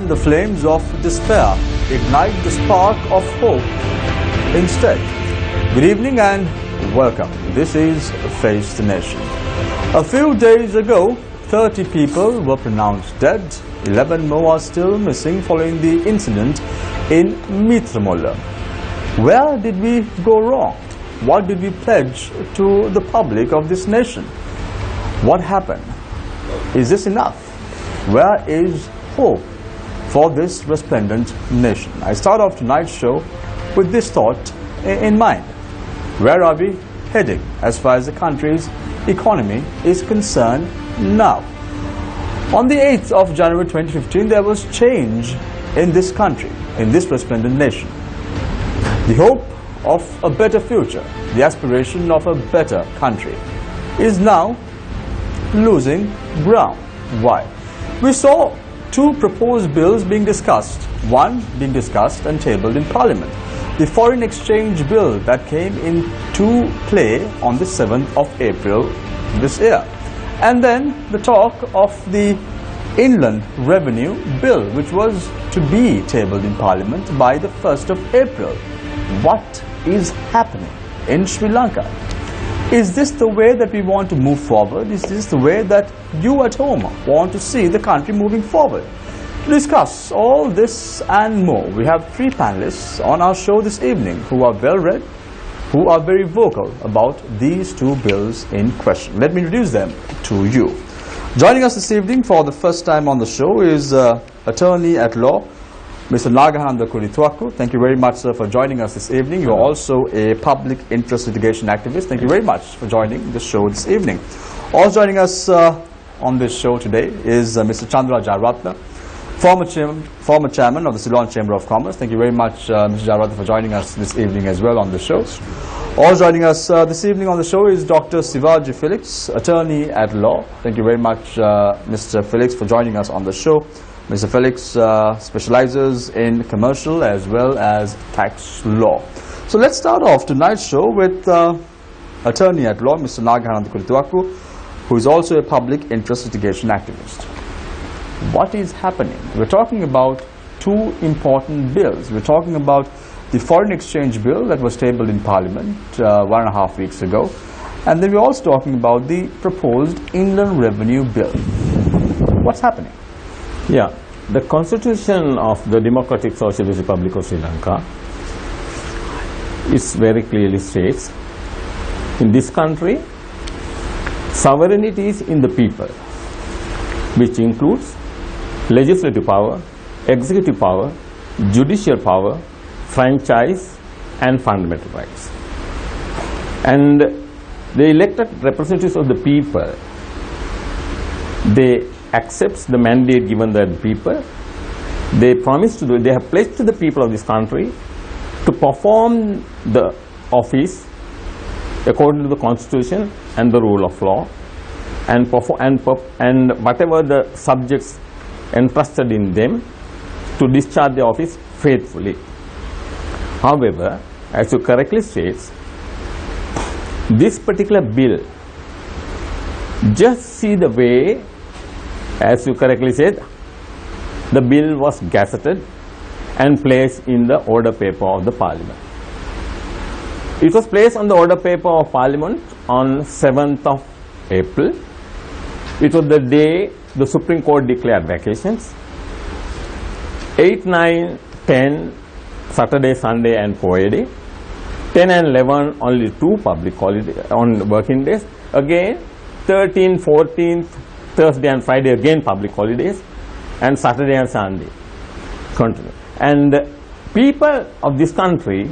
fan the flames of despair, ignite the spark of hope instead. Good evening and welcome. This is Face the Nation. A few days ago, 30 people were pronounced dead. 11 more are still missing following the incident in Mitramolla. Where did we go wrong? What did we pledge to the public of this nation? What happened? Is this enough? Where is hope for this resplendent nation? I start off tonight's show with this thought in mind. Where are we heading as far as the country's economy is concerned now? On the 8th of January 2015, there was change in this country, in this resplendent nation. The hope of a better future, the aspiration of a better country, is now losing ground. Why? We saw two proposed bills being discussed, one being discussed and tabled in Parliament. The foreign exchange bill that came into play on the 7th of April this year. And then the talk of the inland revenue bill, which was to be tabled in Parliament by the 1st of April. What is happening in Sri Lanka? Is this the way that we want to move forward? Is this the way that you at home want to see the country moving forward? To discuss all this and more, we have three panelists on our show this evening who are well-read, who are very vocal about these two bills in question. Let me introduce them to you. Joining us this evening for the first time on the show is attorney at law, Mr. Nagahanda Kulitwaku. Thank you very much, sir, for joining us this evening. You are also a public interest litigation activist. Thank you very much for joining the show this evening. Also joining us on this show today is Mr. Chandra Jayaratna, former chairman of the Ceylon Chamber of Commerce. Thank you very much, Mr. Jayaratna, for joining us this evening as well on the show. Also joining us this evening on the show is Dr. Sivaji Felix, attorney at law. Thank you very much, Mr. Felix, for joining us on the show. Mr. Felix specializes in commercial as well as tax law. So let's start off tonight's show with attorney at law, Mr. Nagahanda Kulitwaku, who is also a public interest litigation activist. What is happening? We're talking about two important bills. We're talking about the foreign exchange bill that was tabled in Parliament 1.5 weeks ago, and then we're also talking about the proposed inland revenue bill. What's happening? Yeah, the Constitution of the Democratic Socialist Republic of Sri Lanka is very clearly states, in this country, sovereignty is in the people, which includes legislative power, executive power, judicial power, franchise and fundamental rights. And the elected representatives of the people, they accept the mandate given by the people. They promise to do, they have pledged to the people of this country to perform the office according to the Constitution and the rule of law, and whatever the subjects entrusted in them, to discharge the office faithfully. However, as you correctly states, this particular bill, just see the way, as you correctly said, the bill was gazetted and placed in the order paper of the Parliament. It was placed on the order paper of Parliament on 7th of April. It was the day the Supreme Court declared vacations. 8, 9, 10, Saturday, Sunday and Friday. 10 and 11 only two public holidays on working days. Again 13, 14th, Thursday and Friday again public holidays, and Saturday and Sunday continue. And people of this country,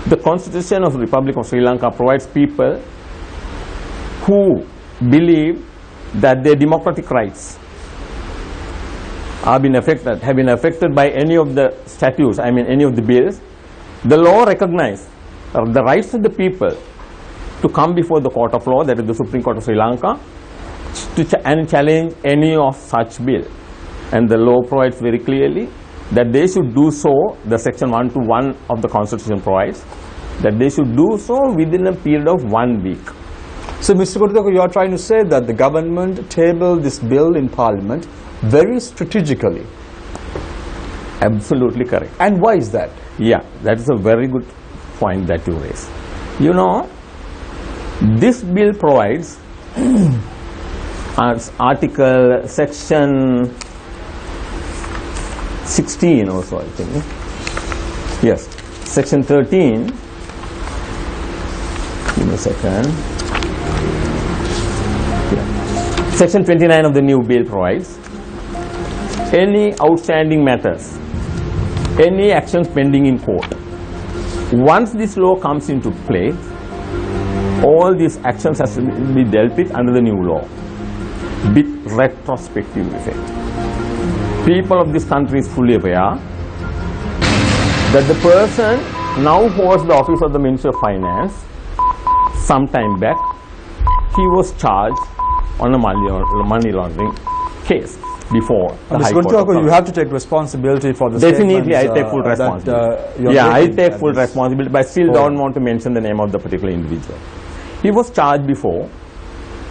the Constitution of the Republic of Sri Lanka provides people who believe that their democratic rights have been affected by any of the statutes, I mean any of the bills. The law recognizes the rights of the people to come before the court of law, that is the Supreme Court of Sri Lanka, and challenge any of such bill. And the law provides very clearly that they should do so. The section 121 of the Constitution provides that they should do so within a period of 1 week. So, Mr. Kulitwaku, you are trying to say that the government tabled this bill in Parliament very strategically, Absolutely correct. And why is that? Yeah, that is a very good point that you raise. You know, this bill provides as article section 16 also, I think. Yes, section 13. Give me a second. Yeah. Section 29 of the new bill provides any outstanding matters, any actions pending in court. Once this law comes into play, all these actions has to be dealt with under the new law with retrospective effect. People of this country is fully aware that the person now holds the office of the Minister of Finance. Some time back, he was charged on a money laundering case before the High Court. Mr. you have to take responsibility for the Definitely, I take full responsibility. I take full responsibility, but I still don't want to mention the name of the particular individual. He was charged before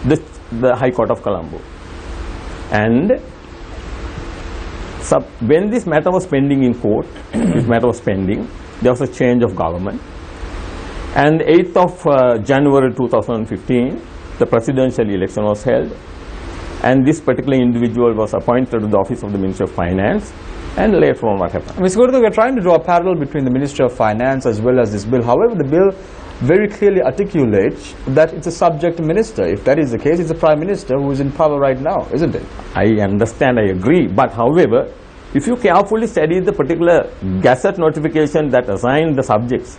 the High Court of Colombo, and when this matter was pending in court, this matter was pending, there was a change of government, and 8th of January 2015, the presidential election was held, and this particular individual was appointed to the office of the Minister of Finance, and later on what happened? Mr. Gurdu, we are trying to draw a parallel between the Ministry of Finance as well as this bill. However, the bill very clearly articulates that it's a subject minister. If that is the case, it's the Prime Minister who is in power right now, isn't it? I understand, I agree, but however, if you carefully study the particular gazette notification that assigned the subjects,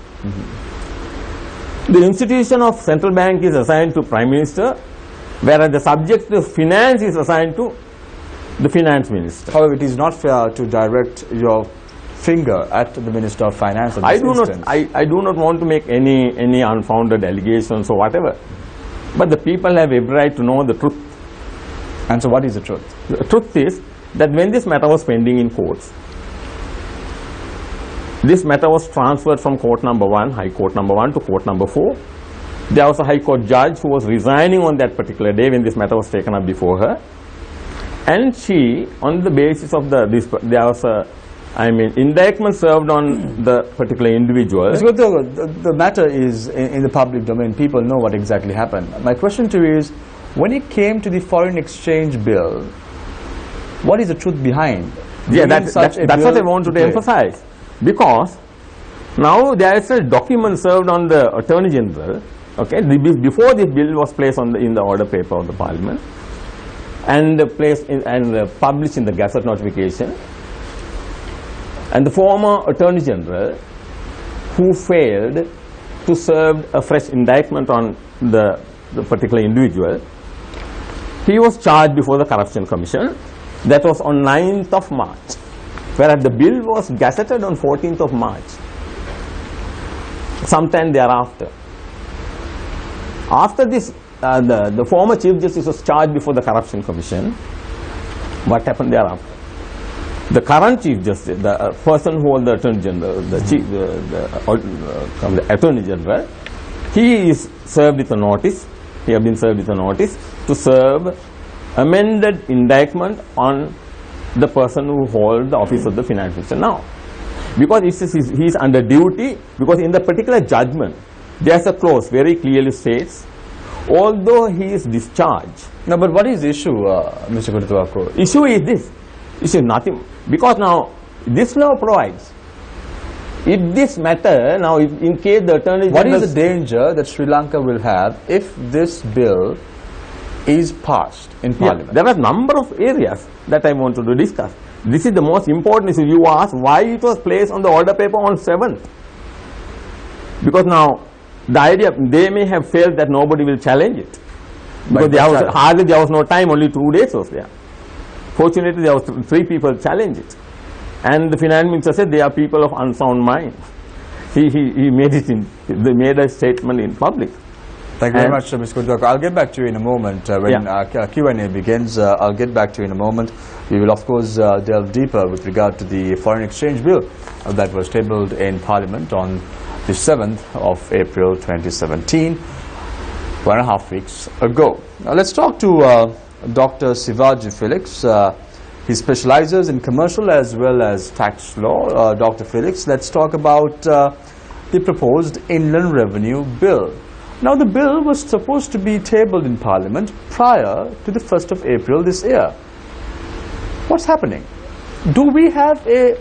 the institution of central bank is assigned to Prime Minister, whereas the subject of finance is assigned to the Finance Minister. However, it is not fair to direct your finger at the Minister of Finance. I do not want to make any unfounded allegations or whatever, but the people have every right to know the truth. And so what is the truth? The truth is that when this matter was pending in courts, this matter was transferred from court number 1, High Court number 1, to court number 4. There was a High Court judge who was resigning on that particular day when this matter was taken up before her, and she, on the basis of there was a indictment served on the particular individual. The matter is in the public domain. People know what exactly happened. My question to you is, when it came to the foreign exchange bill, what is the truth behind? Yeah, that's what I wanted to emphasize. Because now there is a document served on the Attorney General. Okay, before this bill was placed in the order paper of the Parliament and published in the Gazette notification, and the former Attorney General, who failed to serve a fresh indictment on the particular individual, he was charged before the Corruption Commission. That was on 9th of March, whereas the bill was gazetted on 14th of March, sometime thereafter. After this, the former Chief Justice was charged before the Corruption Commission. What happened thereafter? The current Chief Justice, the person who was the Attorney General, the Attorney General, he is served with a notice. He has been served with a notice to serve amended indictment on the person who holds the office of the Finance Minister now. Because he is under duty, because in the particular judgment, there is a clause very clearly states, although he is discharged. No, but what is the issue, Mr. Gurdu? Issue is this. Issue is nothing. Because now, this law provides, if this matter, now in case the Attorney General... What is the danger that Sri Lanka will have if this bill is passed in Parliament? There are a number of areas that I want to discuss. This is the most important issue. You ask why it was placed on the order paper on 7th. Because now, the idea, they may have felt that nobody will challenge it. Because there was no time, only 2 days was there. Fortunately, there was 3 people challenged it. And the Finance Minister said they are people of unsound mind. He made a statement in public. Thank you very much, Mr. Gurdu. I'll get back to you in a moment when Q&A begins. I'll get back to you in a moment. We will, of course, delve deeper with regard to the foreign exchange bill that was tabled in Parliament on the 7th of April 2017, 1.5 weeks ago. Now, let's talk to Dr. Sivaji Felix. He specializes in commercial as well as tax law. Dr. Felix, let's talk about the proposed Inland Revenue Bill. Now, the bill was supposed to be tabled in Parliament prior to the 1st of April this year. What's happening? Do we have a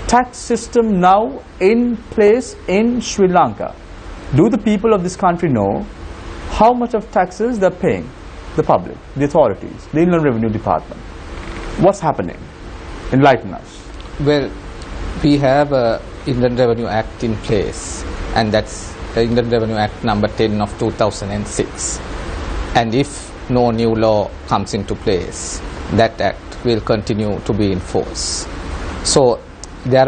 tax system now in place in Sri Lanka? Do the people of this country know how much of taxes they're paying? The public, the authorities, the Inland Revenue Department. What's happening? Enlighten us. Well, we have a Inland Revenue Act in place, and that's the Inland Revenue Act number 10 of 2006. And if no new law comes into place, that act will continue to be in force. So there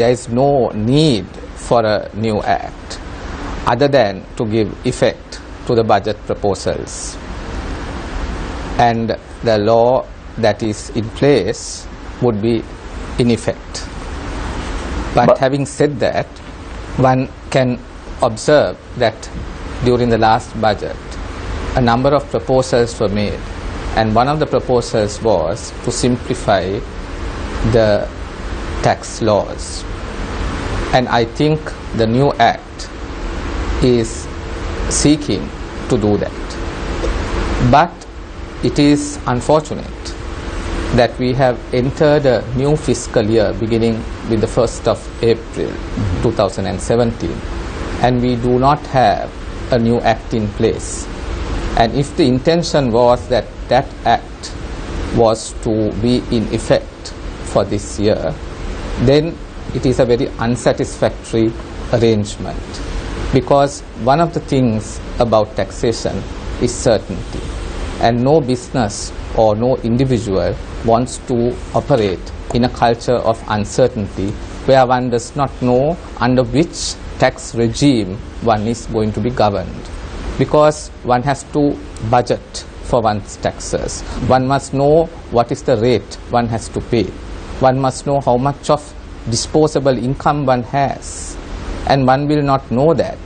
is no need for a new act other than to give effect to the budget proposals. And the law that is in place would be in effect. But having said that, one can observe that during the last budget, a number of proposals were made, and one of the proposals was to simplify the tax laws. And I think the new act is seeking to do that. But it is unfortunate that we have entered a new fiscal year beginning with the 1st of April 2017, and we do not have a new act in place. And if the intention was that that act was to be in effect for this year, then it is a very unsatisfactory arrangement, because one of the things about taxation is certainty, and no business or no individual wants to operate in a culture of uncertainty where one does not know under which tax regime one is going to be governed, because one has to budget for one's taxes. One must know what is the rate one has to pay. One must know how much of disposable income one has, and one will not know that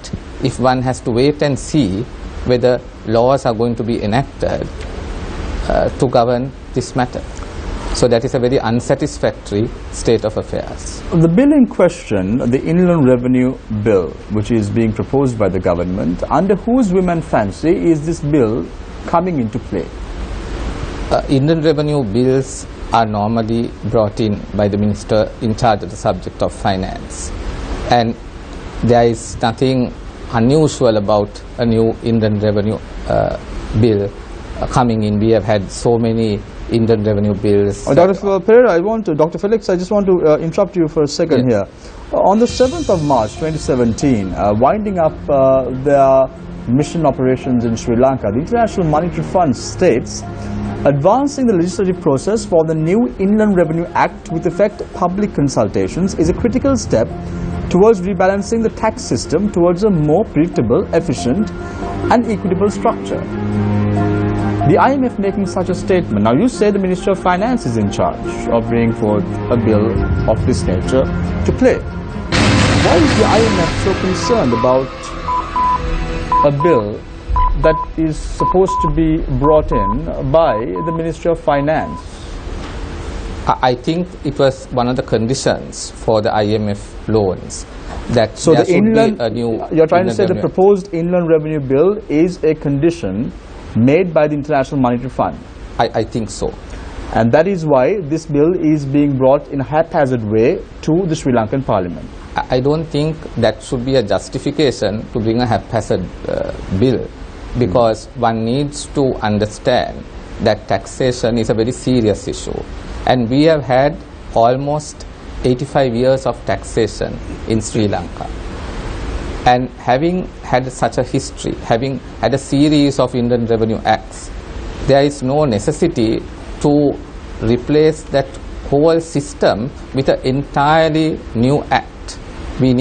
if one has to wait and see whether laws are going to be enacted to govern this matter. So that is a very unsatisfactory state of affairs. The bill in question, the Inland Revenue Bill, which is being proposed by the government, under whose whim and fancy is this bill coming into play? Inland Revenue bills are normally brought in by the minister in charge of the subject of finance. And there is nothing unusual about a new Inland Revenue bill coming in. We have had so many Inland Revenue bills. Dr. Pereira, Dr. Felix, I just want to interrupt you for a second here. On the 7th of March 2017, winding up their mission operations in Sri Lanka, the International Monetary Fund states, advancing the legislative process for the new Inland Revenue Act with effect public consultations is a critical step towards rebalancing the tax system towards a more predictable, efficient and equitable structure. The IMF making such a statement. Now you say the Minister of Finance is in charge of bringing forth a bill of this nature to play. Why is the IMF so concerned about a bill that is supposed to be brought in by the Ministry of Finance? I think it was one of the conditions for the IMF loans that so there the should inland, be a new. You're trying to say revenue. the proposed Inland Revenue Bill is a condition made by the International Monetary Fund. I think so. And that is why this bill is being brought in a haphazard way to the Sri Lankan Parliament. I don't think that should be a justification to bring a haphazard bill, because one needs to understand that taxation is a very serious issue. And we have had almost 85 years of taxation in Sri Lanka. And having had such a history, having had a series of Inland Revenue Acts, there is no necessity to replace that whole system with an entirely new act. We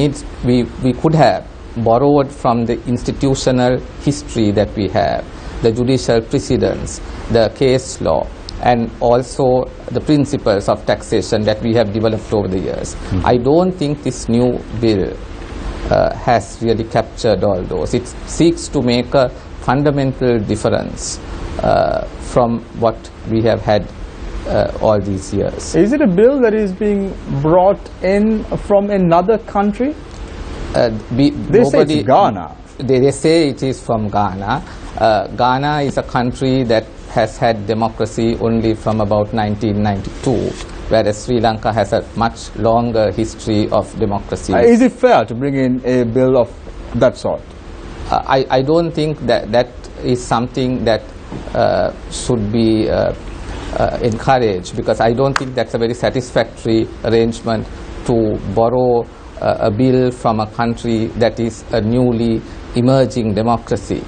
could have borrowed from the institutional history that we have, the judicial precedents, the case law, and also the principles of taxation that we have developed over the years. I don't think this new bill has really captured all those. It seeks to make a fundamental difference from what we have had all these years. Is it a bill that is being brought in from another country? They say it's Ghana. They say it is from Ghana. Ghana is a country that has had democracy only from about 1992, whereas Sri Lanka has a much longer history of democracy. Is it fair to bring in a bill of that sort? I don't think that is something that should be encouraged, because I don't think that's a very satisfactory arrangement to borrow a bill from a country that is a newly emerging democracy.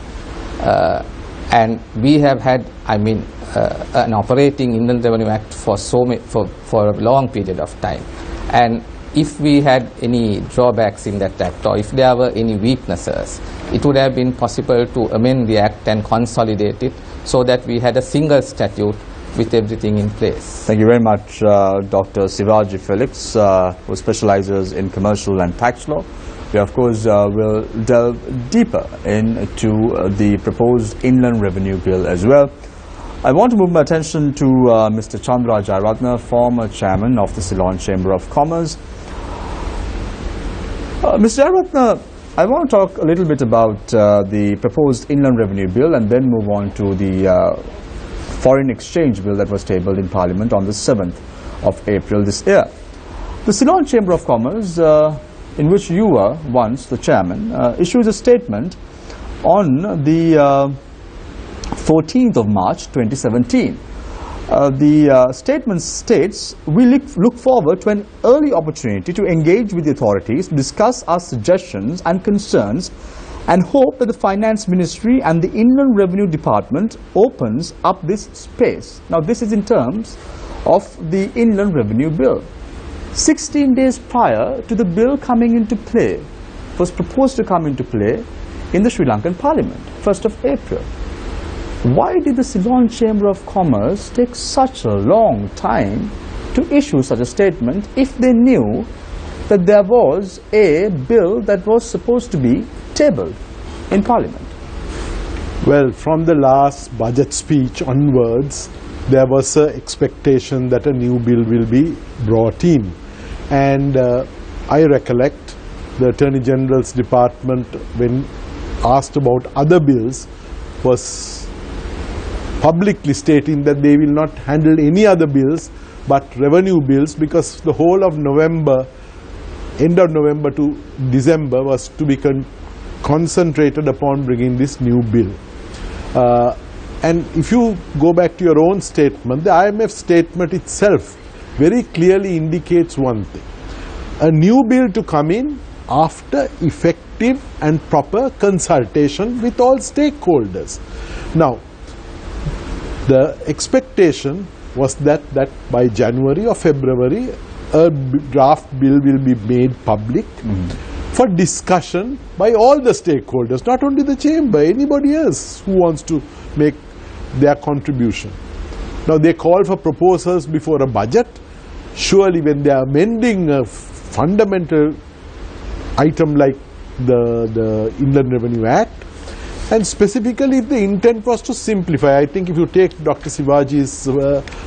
And we have had, an operating Inland Revenue Act for a long period of time. And if we had any drawbacks in that act, or if there were any weaknesses, it would have been possible to amend the act and consolidate it so that we had a single statute with everything in place. Thank you very much, Dr. Sivaji Felix, who specializes in commercial and tax law. We, of course, will delve deeper into the proposed Inland Revenue Bill as well. I want to move my attention to Mr. Chandra Jairatna, former chairman of the Ceylon Chamber of Commerce. Mr. Jairatna, I want to talk a little bit about the proposed Inland Revenue Bill and then move on to the Foreign Exchange Bill that was tabled in Parliament on the 7th of April this year. The Ceylon Chamber of Commerce, in which you were once the chairman, issued a statement on the 14th of March 2017. The statement states, "We look forward to an early opportunity to engage with the authorities to discuss our suggestions and concerns, and hope that the Finance Ministry and the Inland Revenue Department opens up this space." Now, this is in terms of the Inland Revenue Bill. 16 days prior to the bill coming into play, was proposed to come into play in the Sri Lankan Parliament, 1st of April. Why did the Ceylon Chamber of Commerce take such a long time to issue such a statement if they knew that there was a bill that was supposed to be tabled in Parliament? Well, from the last budget speech onwards, there was an expectation that a new bill will be brought in. And I recollect the Attorney General's Department, when asked about other bills, was publicly stating that they will not handle any other bills but revenue bills, because the whole of November, end of November to December, was to be concentrated upon bringing this new bill. And if you go back to your own statement, the IMF statement itself very clearly indicates one thing: a new bill to come in after effective and proper consultation with all stakeholders. Now, the expectation was that by January or February, a draft bill will be made public for discussion by all the stakeholders, not only the chamber, anybody else who wants to make their contribution. Now, they call for proposals before a budget. Surely when they are amending a fundamental item like the Inland Revenue Act, and specifically the intent was to simplify. I think if you take Dr. Sivaji's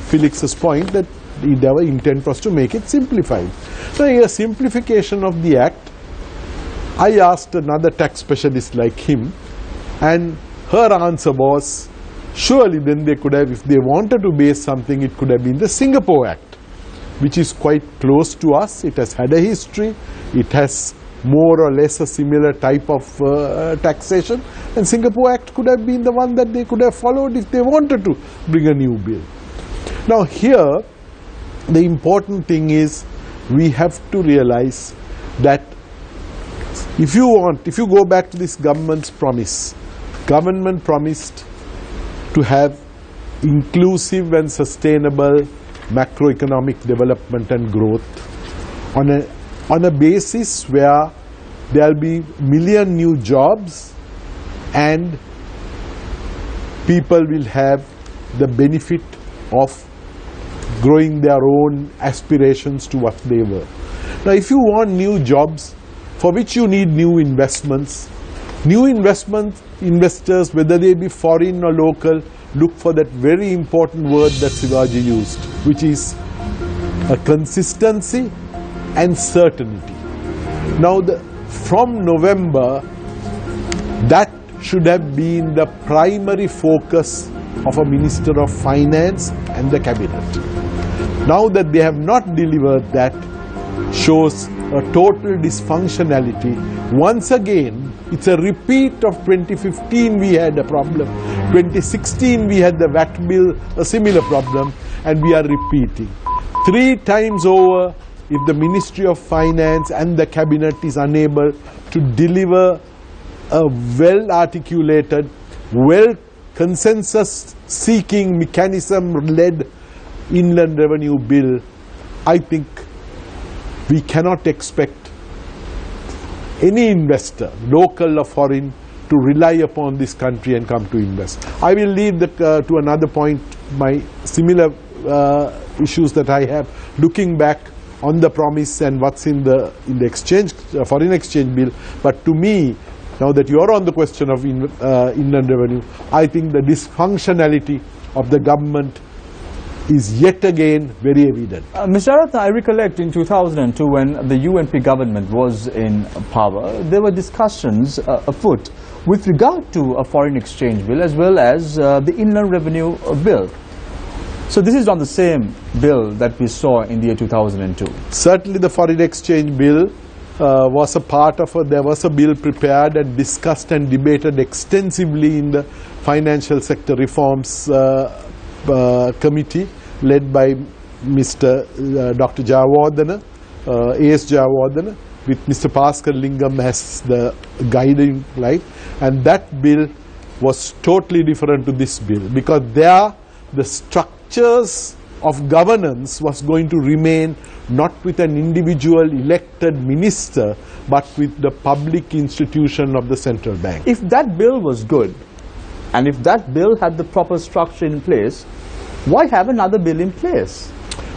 Felix's point, that the intent was to make it simplified. So a simplification of the act, I asked another tax specialist like him, and her answer was, surely then they could have, if they wanted to base something, it could have been the Singapore Act, which is quite close to us. It has had a history. It has more or less a similar type of taxation, and Singapore Act could have been the one that they could have followed if they wanted to bring a new bill. Now here, the important thing is we have to realize that if you go back to this government's promise, government promised to have inclusive and sustainable macroeconomic development and growth on a basis where there will be million new jobs and people will have the benefit of growing their own aspirations to what they were. Now, if you want new jobs, for which you need new investors, whether they be foreign or local, look for that very important word that Sivaji used, which is a consistency and certainty. Now, from November, that should have been the primary focus of a Minister of Finance and the Cabinet. Now that they have not delivered that, shows a total dysfunctionality. Once again, it's a repeat of 2015 we had a problem, 2016 we had the VAT bill, a similar problem, and we are repeating. 3 times over, if the Ministry of Finance and the Cabinet is unable to deliver a well-articulated, consensus-seeking mechanism-led inland revenue bill, I think we cannot expect any investor, local or foreign, to rely upon this country and come to invest. I will leave to another point my similar issues that I have, looking back on the promise and what's in the exchange, foreign exchange bill. But to me, now that you are on the question of inland revenue, I think the dysfunctionality of the government is yet again very evident. Mr. Aratna, I recollect in 2002 when the UNP government was in power, there were discussions afoot with regard to a foreign exchange bill as well as the inland revenue bill. So this is on the same bill that we saw in the year 2002. Certainly the foreign exchange bill was a part of there was a bill prepared and discussed and debated extensively in the financial sector reforms committee led by Mr. Dr. Jayawardena, A.S. Jayawardena, with Mr. Bhaskar Lingam as the guiding light, and that bill was totally different to this bill, because there the structures of governance was going to remain not with an individual elected minister but with the public institution of the central bank. If that bill was good and if that bill had the proper structure in place, why have another bill in place?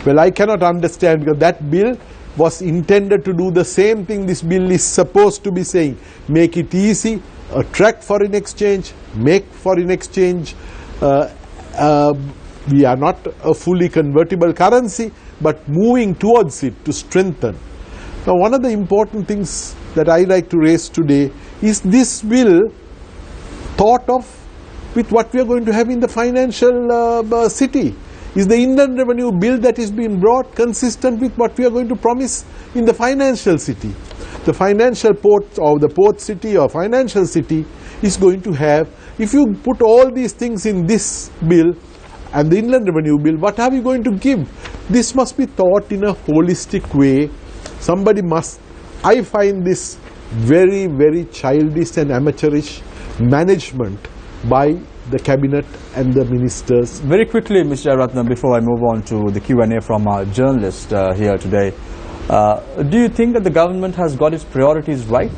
Well, I cannot understand, because that bill was intended to do the same thing this bill is supposed to be saying. Make it easy, attract foreign exchange, make foreign exchange. We are not a fully convertible currency, but moving towards it to strengthen. Now, one of the important things that I like to raise today is this bill thought of with what we are going to have in the financial city. Is the inland revenue bill that is being brought consistent with what we are going to promise in the financial city? The financial port or the port city or financial city is going to have, if you put all these things in this bill and the inland revenue bill, what are we going to give? This must be thought in a holistic way. Somebody must, I find this very, very childish and amateurish management by the cabinet and the ministers. Very quickly, Mr. Aratna, before I move on to the Q&A from our journalist here today, do you think that the government has got its priorities right?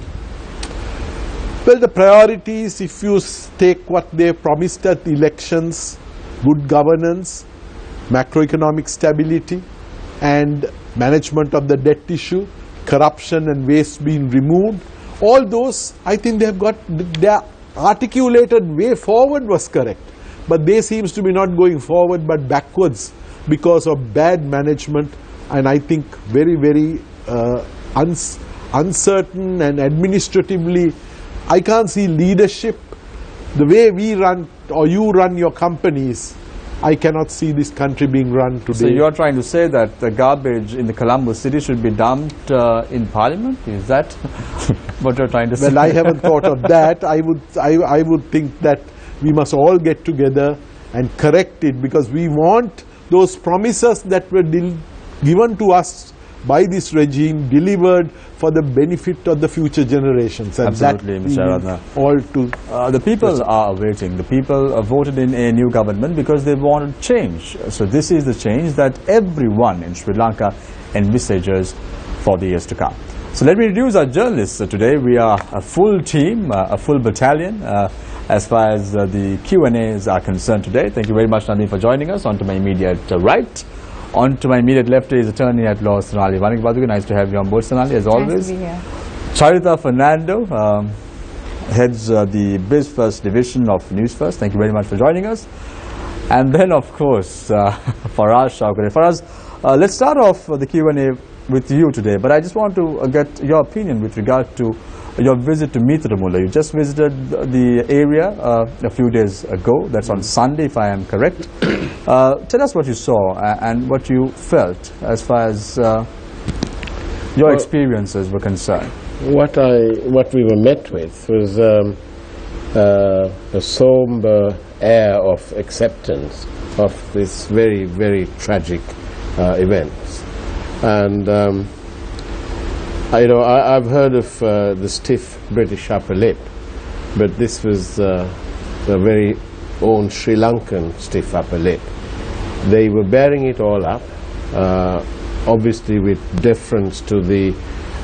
Well, the priorities, if you take what they promised at the elections, good governance, macroeconomic stability, and management of the debt issue, corruption and waste being removed, all those, I think they have got their articulated way forward was correct, but they seems to be not going forward but backwards because of bad management, and I think very, very uncertain and administratively, I can't see leadership. The way we run or you run your companies, I cannot see this country being run today. So you are trying to say that the garbage in the Colombo city should be dumped in Parliament? Is that what you are trying to say? Well, I haven't thought of that. I would think that we must all get together and correct it, because we want those promises that were given to us by this regime delivered for the benefit of the future generations. And absolutely, Mr. Aratna. All to the people are waiting. The people voted in a new government because they wanted change. So this is the change that everyone in Sri Lanka envisages for the years to come. So let me introduce our journalists today. We are a full team, a full battalion as far as the Q&As are concerned today. Thank you very much, Nandini, for joining us. On to my immediate right. On to my immediate left is attorney at law Sonali Vanik. Nice to have you on board, Sonali, as always. Nice to be here. Charita Fernando heads the Biz First division of Newsfirst. Thank you very much for joining us. And then, of course, Faraz Shawkat. Faraz, let's start off the Q&A with you today, but I just want to get your opinion with regard to your visit to Mithramulla. You just visited the area a few days ago. That's on Sunday, if I am correct. Tell us what you saw and what you felt as far as your experiences were concerned. What we were met with was a somber air of acceptance of this very, very tragic events. And I've heard of the stiff British upper lip, but this was the very own Sri Lankan stiff upper lip. They were bearing it all up, obviously with deference to the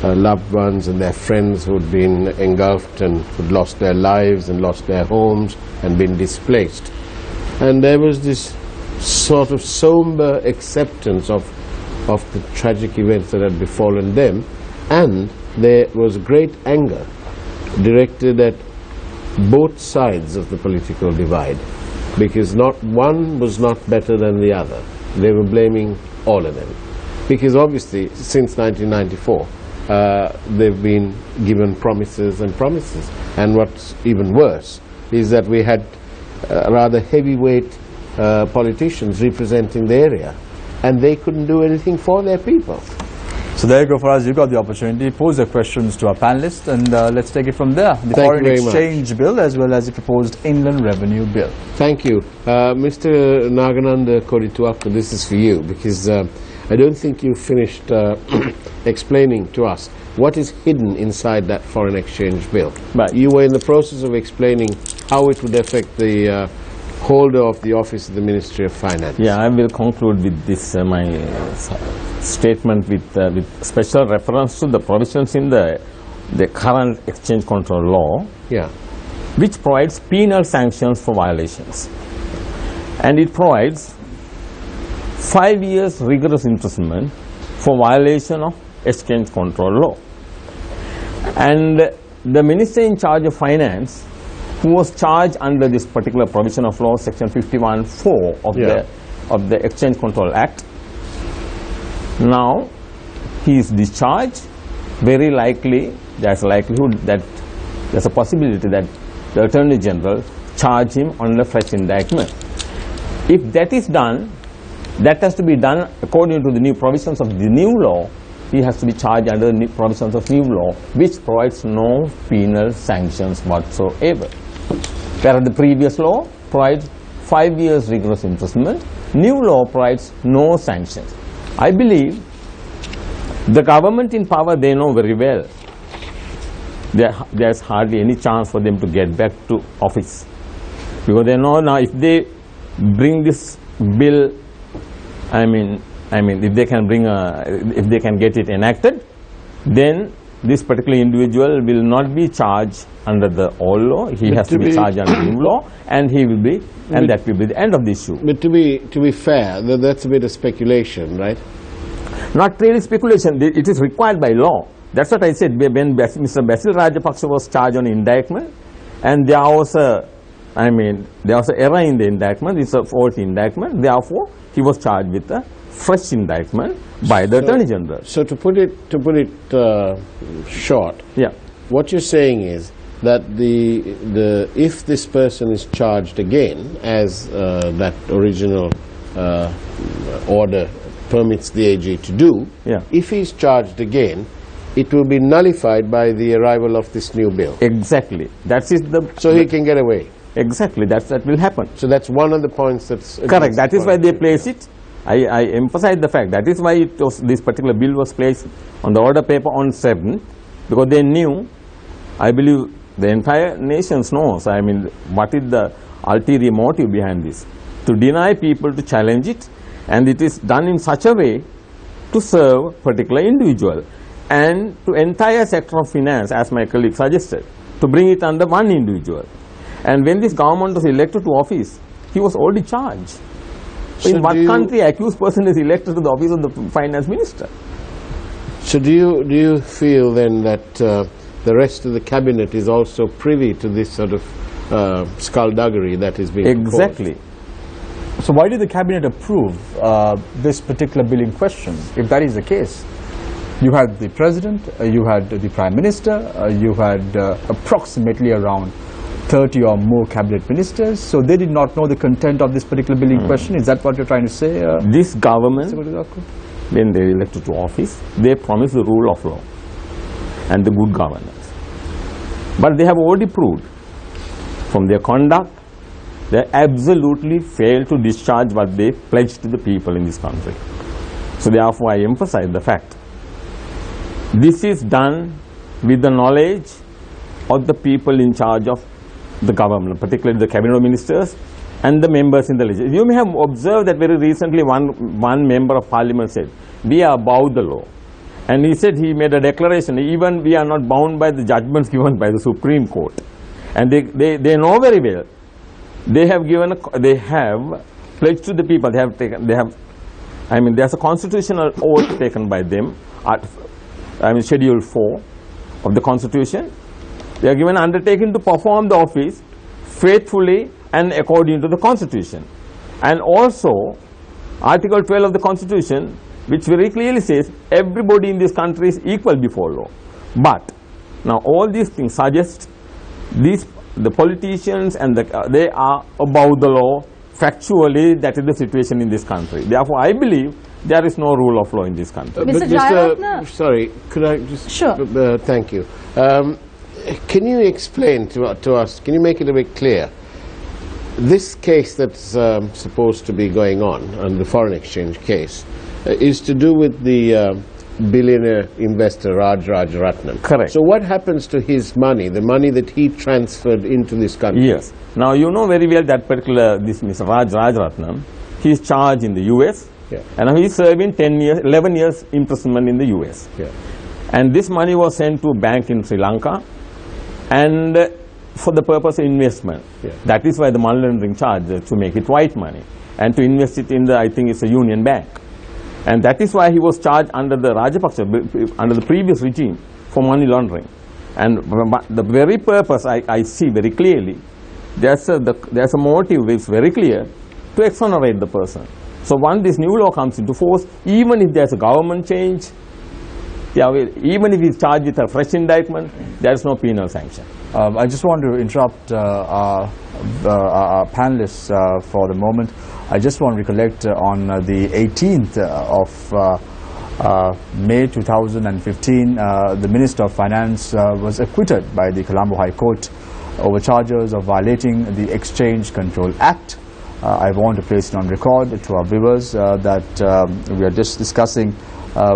loved ones and their friends who'd been engulfed and who'd lost their lives and lost their homes and been displaced. And there was this sort of somber acceptance of the tragic events that had befallen them, and there was great anger directed at both sides of the political divide, because not one was not better than the other. They were blaming all of them, because obviously since 1994 they've been given promises and promises, and what's even worse is that we had rather heavyweight politicians representing the area, and they couldn't do anything for their people. So there you go, Faraz. You got the opportunity. Pose your questions to our panelists, and let's take it from there. The foreign exchange bill as well as the proposed inland revenue bill. Thank you. Mr. Nagananda Kodituaka, this is for you, because I don't think you finished explaining to us what is hidden inside that foreign exchange bill. Right. You were in the process of explaining how it would affect the holder of the office of the Ministry of Finance. Yeah, I will conclude with this my statement with special reference to the provisions in the current exchange control law, Yeah. which provides penal sanctions for violations, and it provides 5 years rigorous imprisonment for violation of exchange control law. And the minister in charge of finance, who was charged under this particular provision of law, section 51(4) of the Exchange Control Act, now he is discharged. Very likely there's a likelihood that there's a possibility that the Attorney General charge him on a fresh indictment. If that is done, that has to be done according to the new provisions of the new law. He has to be charged under the provisions of new law, which provides no penal sanctions whatsoever. Whereas the previous law provides 5 years rigorous imprisonment, new law provides no sanctions. I believe the government in power, they know very well there's hardly any chance for them to get back to office, because they know now if they bring this bill, I mean if they can get it enacted, then this particular individual will not be charged under the old law. He has to be charged under the new law, and he will be, and that will be the end of the issue. But to be fair, that's a bit of speculation, right? Not really speculation. It is required by law. That's what I said when Mr. Basil Rajapaksa was charged on indictment, and there was a, there was an error in the indictment. It's a faulty indictment. Therefore, he was charged with a fresh indictment by the Attorney General. So to put it short, yeah, what you're saying is that if this person is charged again, as that original order permits the AG to do, yeah, if he's charged again, it will be nullified by the arrival of this new bill. Exactly. That is the. So he can get away. Exactly. That will happen. So that's one of the points that's correct. That is why they place it. I emphasize the fact that is why this particular bill was placed on the order paper on 7th, because they knew, I believe the entire nation knows, what is the ulterior motive behind this, to deny people to challenge it, and it is done in such a way to serve particular individual and to entire sector of finance, as my colleague suggested, to bring it under one individual. And when this government was elected to office, he was already charged. So in what country accused person is elected to the office of the finance minister? So do you feel then that the rest of the cabinet is also privy to this sort of skullduggery that is being exactly proposed? So why did the cabinet approve this particular bill in question, if that is the case? You had the president, you had the prime minister, you had approximately around 30 or more cabinet ministers, so they did not know the content of this particular bill in question. Is that what you're trying to say? This government, when they elected to office, they promised the rule of law and the good governance. But they have already proved from their conduct, they absolutely failed to discharge what they pledged to the people in this country. So therefore I emphasize the fact, this is done with the knowledge of the people in charge of the government, particularly the cabinet ministers and the members in the legislature. You may have observed that very recently one member of parliament said, we are above the law. And he said, he made a declaration, even we are not bound by the judgments given by the Supreme Court. And they know very well, they have pledged to the people, there's a constitutional oath taken by them, Schedule 4 of the Constitution. They are given undertaking to perform the office faithfully and according to the Constitution. And also, Article 12 of the Constitution, which very clearly says everybody in this country is equal before law. But now all these things suggest the politicians and they are above the law. Factually, that is the situation in this country. Therefore, I believe there is no rule of law in this country. Sorry, could I just... Sure. Thank you. Can you explain to us, can you make it a bit clear, this case that's supposed to be going on the foreign exchange case, is to do with the billionaire investor Raj Ratnam. Correct. So what happens to his money, the money that he transferred into this country? Yes. Now you know very well that this Mr. Raj Ratnam, he is charged in the US, and now he is serving 11 years imprisonment in the US. And this money was sent to a bank in Sri Lanka, and for the purpose of investment. That is why the money laundering charge, to make it white money, and to invest it in the, I think it's a Union Bank. And that is why he was charged under the Rajapaksa, under the previous regime, for money laundering. And the very purpose I see very clearly, there's a motive which is very clear, to exonerate the person. So once this new law comes into force, even if there's a government change, even if he's charged with a fresh indictment, there is no penal sanction. I just want to interrupt our panelists for the moment. I just want to recollect on the 18th of May 2015, the Minister of Finance was acquitted by the Colombo High Court over charges of violating the Exchange Control Act. I want to place it on record to our viewers that we are just discussing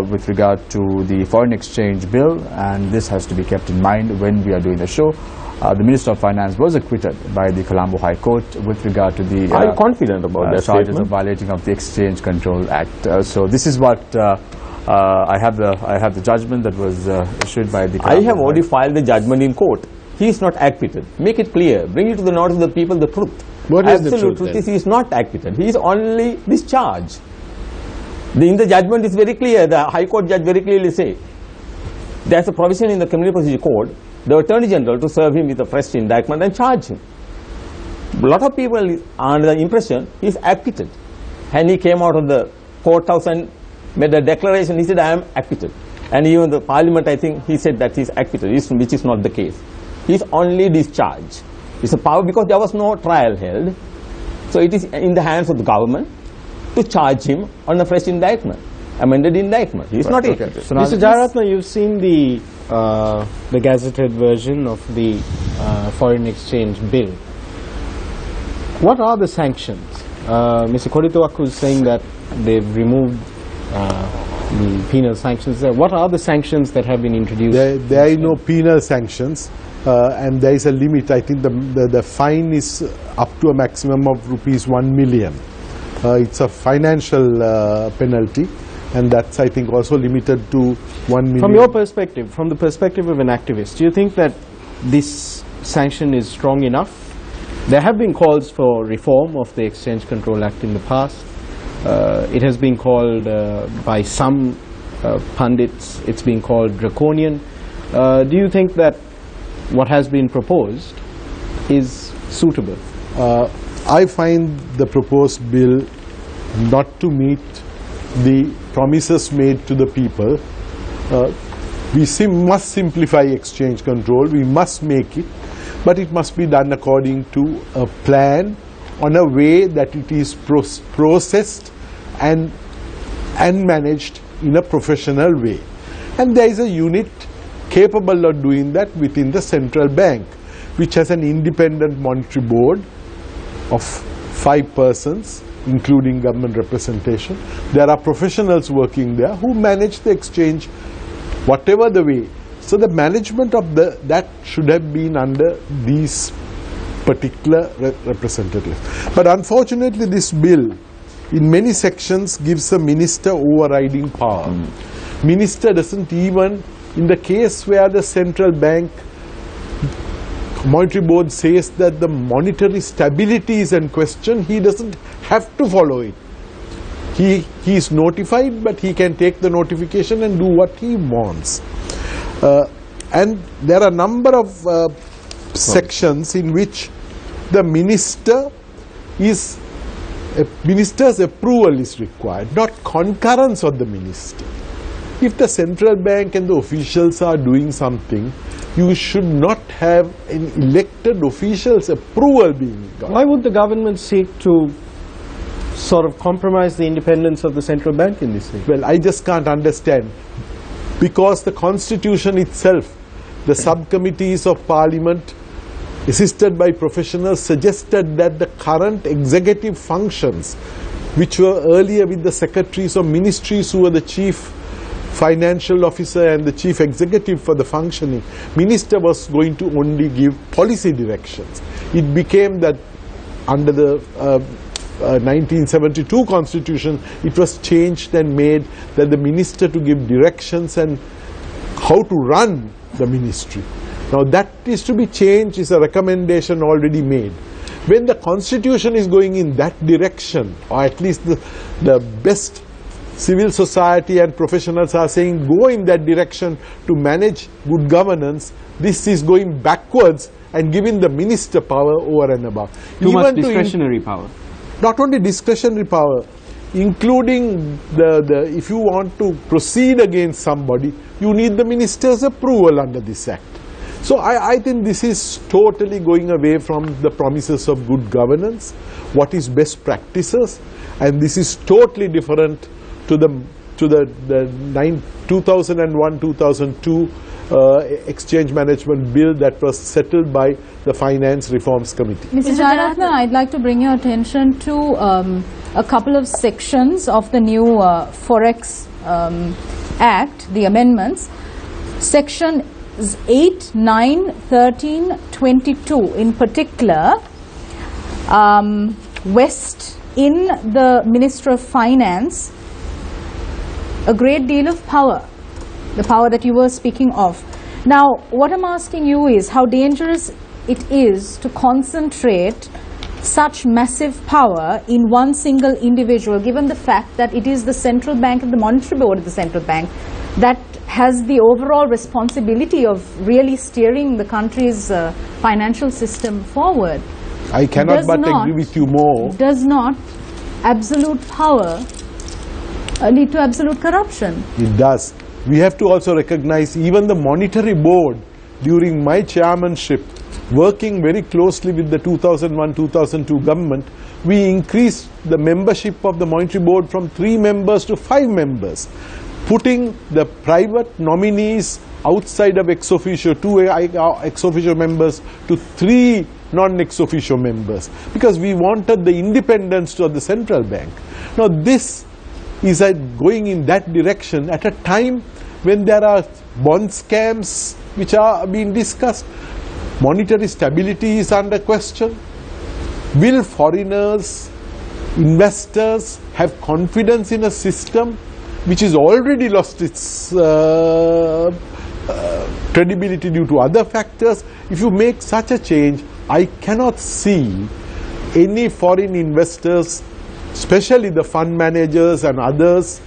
with regard to the foreign exchange bill, and this has to be kept in mind when we are doing the show. The Minister of Finance was acquitted by the Colombo High Court with regard to the are you confident about that charges statement? of violating of the Exchange Control Act. So this is what I have the judgment that was issued by the Colombo I have already filed the judgment in court. He is not acquitted. Make it clear. Bring it to the notice of the people the truth. What is Absolute the truth? Truth is he is not acquitted. He is only discharged. In the judgment is very clear. The High Court judge very clearly say there is a provision in the Criminal Procedure Code, the Attorney General, to serve him with a fresh indictment and charge him. A lot of people are under the impression he is acquitted. And he came out of the courthouse and made a declaration. He said, I am acquitted. And even the Parliament, I think, he said that he is acquitted, which is not the case. He is only discharged. It's a power because there was no trial held. So it is in the hands of the government to charge him on a fresh indictment, amended indictment. He is not acquitted. So Mr. Jayaratna, you've seen the gazetted version of the foreign exchange bill. What are the sanctions? Mr. Kodituaku is saying that they've removed the penal sanctions there. What are the sanctions that have been introduced? There are no penal sanctions, and there is a limit. I think the fine is up to a maximum of ₹1 million. It's a financial penalty, and that's, I think, also limited to 1 million. From your perspective, from the perspective of an activist, do you think that this sanction is strong enough? There have been calls for reform of the Exchange Control Act in the past. It has been called by some pundits, it's been called draconian. Do you think that what has been proposed is suitable? I find the proposed bill not to meet the promises made to the people. We must simplify exchange control, we must make it, but it must be done according to a plan on a way that it is processed and managed in a professional way. And there is a unit capable of doing that within the central bank, which has an independent monetary board of 5 persons, including government representation. There are professionals working there who manage the exchange whatever the way. So the management of that should have been under these particular representatives. But unfortunately this bill in many sections gives a minister overriding power. Minister doesn't even, in the case where the central bank monetary board says that the monetary stability is in question, he doesn't have to follow it. He is notified, but he can take the notification and do what he wants. And there are a number of sections in which the minister's approval is required, not concurrence of the minister. If the central bank and the officials are doing something, you should not have an elected official's approval being got. Why would the government seek to sort of compromise the independence of the central bank in this thing? Well, I just can't understand. Because the constitution itself, the subcommittees of parliament, assisted by professionals, suggested that the current executive functions, which were earlier with the secretaries of ministries who were the chief financial officer and the chief executive for the functioning, minister was going to only give policy directions. It became that under the 1972 constitution, it was changed and made that the minister to give directions and how to run the ministry. Now that is to be changed, is a recommendation already made. When the constitution is going in that direction, or at least the best civil society and professionals are saying go in that direction to manage good governance, this is going backwards and giving the minister power over and above. Too much discretionary power. Not only discretionary power, including if you want to proceed against somebody, you need the minister's approval under this act. So I think this is totally going away from the promises of good governance, what is best practices, and this is totally different to the 2001-2002 exchange management bill that was settled by the Finance Reforms Committee. Mr. Jayaratna, I'd like to bring your attention to a couple of sections of the new Forex Act, the amendments. Section 8, 9, 13, 22 in particular, West in the Minister of Finance a great deal of power, the power that you were speaking of. Now, what I'm asking you is how dangerous it is to concentrate such massive power in one single individual, given the fact that it is the central bank and the monetary board of the central bank that has the overall responsibility of really steering the country's financial system forward. I cannot but agree with you more. Does not absolute power lead to absolute corruption? It does. We have to also recognize even the monetary board during my chairmanship, working very closely with the 2001-2002 government, we increased the membership of the monetary board from 3 members to 5 members, putting the private nominees outside of ex officio, 2 ex officio members to 3 non-ex officio members, because we wanted the independence of the central bank. Now this is going in that direction at a time when there are bond scams which are being discussed. Monetary stability is under question. Will foreigners, investors have confidence in a system which has already lost its credibility due to other factors? If you make such a change, I cannot see any foreign investors, especially the fund managers and others,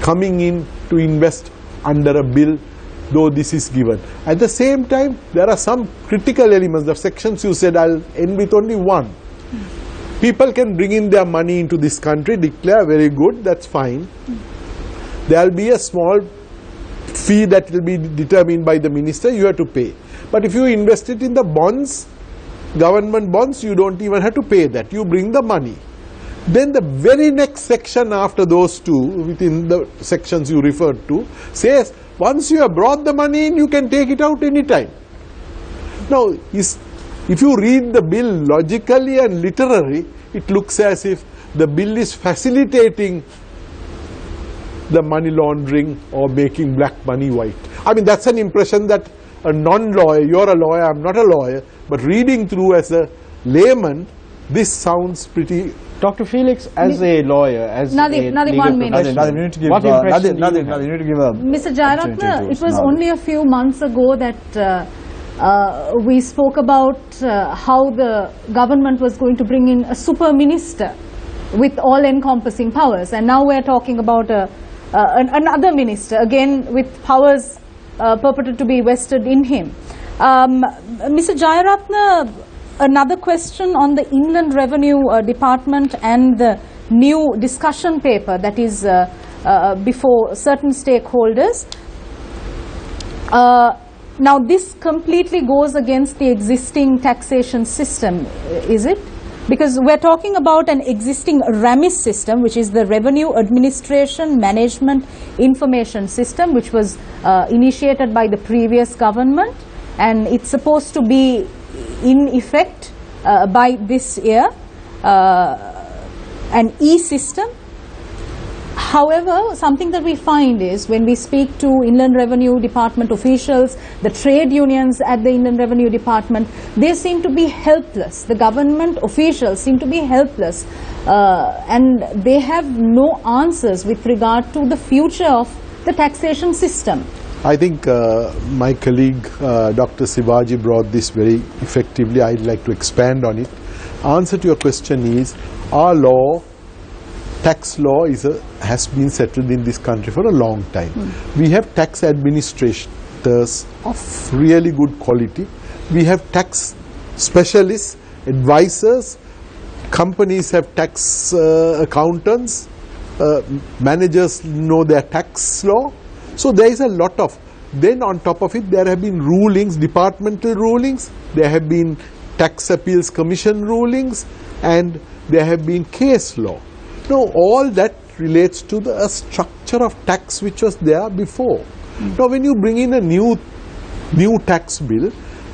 coming in to invest under a bill, though this is given. At the same time, there are some critical elements. The sections you said, I'll end with only one. People can bring in their money into this country, declare, very good, that's fine. There will be a small fee that will be determined by the minister, you have to pay. But if you invest it in the bonds, government bonds, you don't even have to pay that. You bring the money. Then the very next section after those two, within the sections you referred to, says once you have brought the money in, you can take it out anytime. Now, if you read the bill logically and literally, it looks as if the bill is facilitating the money laundering or making black money white. I mean, that's an impression that a non-lawyer, you're a lawyer, I'm not a lawyer, but reading through as a layman, this sounds pretty... Dr. Felix, as a lawyer, as Nadeem, 1 minute. Nadeem, you need to give Nadeem, you need to give a Mr. Jayaratna, it was Nadeem. only a few months ago that we spoke about how the government was going to bring in a super minister with all-encompassing powers, and now we're talking about another minister, again with powers purported to be vested in him. Mr. Jayaratna, another question on the Inland Revenue Department and the new discussion paper that is before certain stakeholders. Now this completely goes against the existing taxation system, is it? Because we're talking about an existing RAMIS system, which is the Revenue Administration Management Information System, which was initiated by the previous government, and it's supposed to be in effect by this year, an e-system. However, something that we find is when we speak to Inland Revenue Department officials, the trade unions at the Inland Revenue Department, they seem to be helpless. The government officials seem to be helpless, and they have no answers with regard to the future of the taxation system. I think my colleague Dr. Sivaji brought this very effectively. I'd like to expand on it. Answer to your question is, our law, tax law has been settled in this country for a long time. We have tax administrators of really good quality. We have tax specialists, advisors, companies have tax accountants, managers know their tax law. So there is a lot of, then on top of it there have been rulings, departmental rulings, there have been tax appeals commission rulings, and there have been case law. Now all that relates to the structure of tax which was there before. Now when you bring in a new tax bill,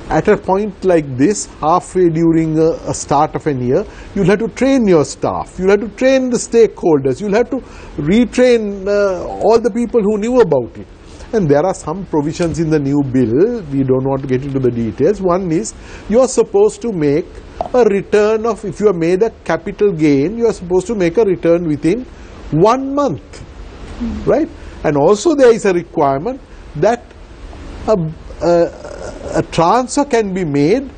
at a point like this, halfway during a start of an year, you'll have to train your staff, you'll have to train the stakeholders, you'll have to retrain all the people who knew about it. And there are some provisions in the new bill, we don't want to get into the details. One is, you are supposed to make a return of, if you have made a capital gain, you are supposed to make a return within 1 month, right? And also there is a requirement that a transfer can be made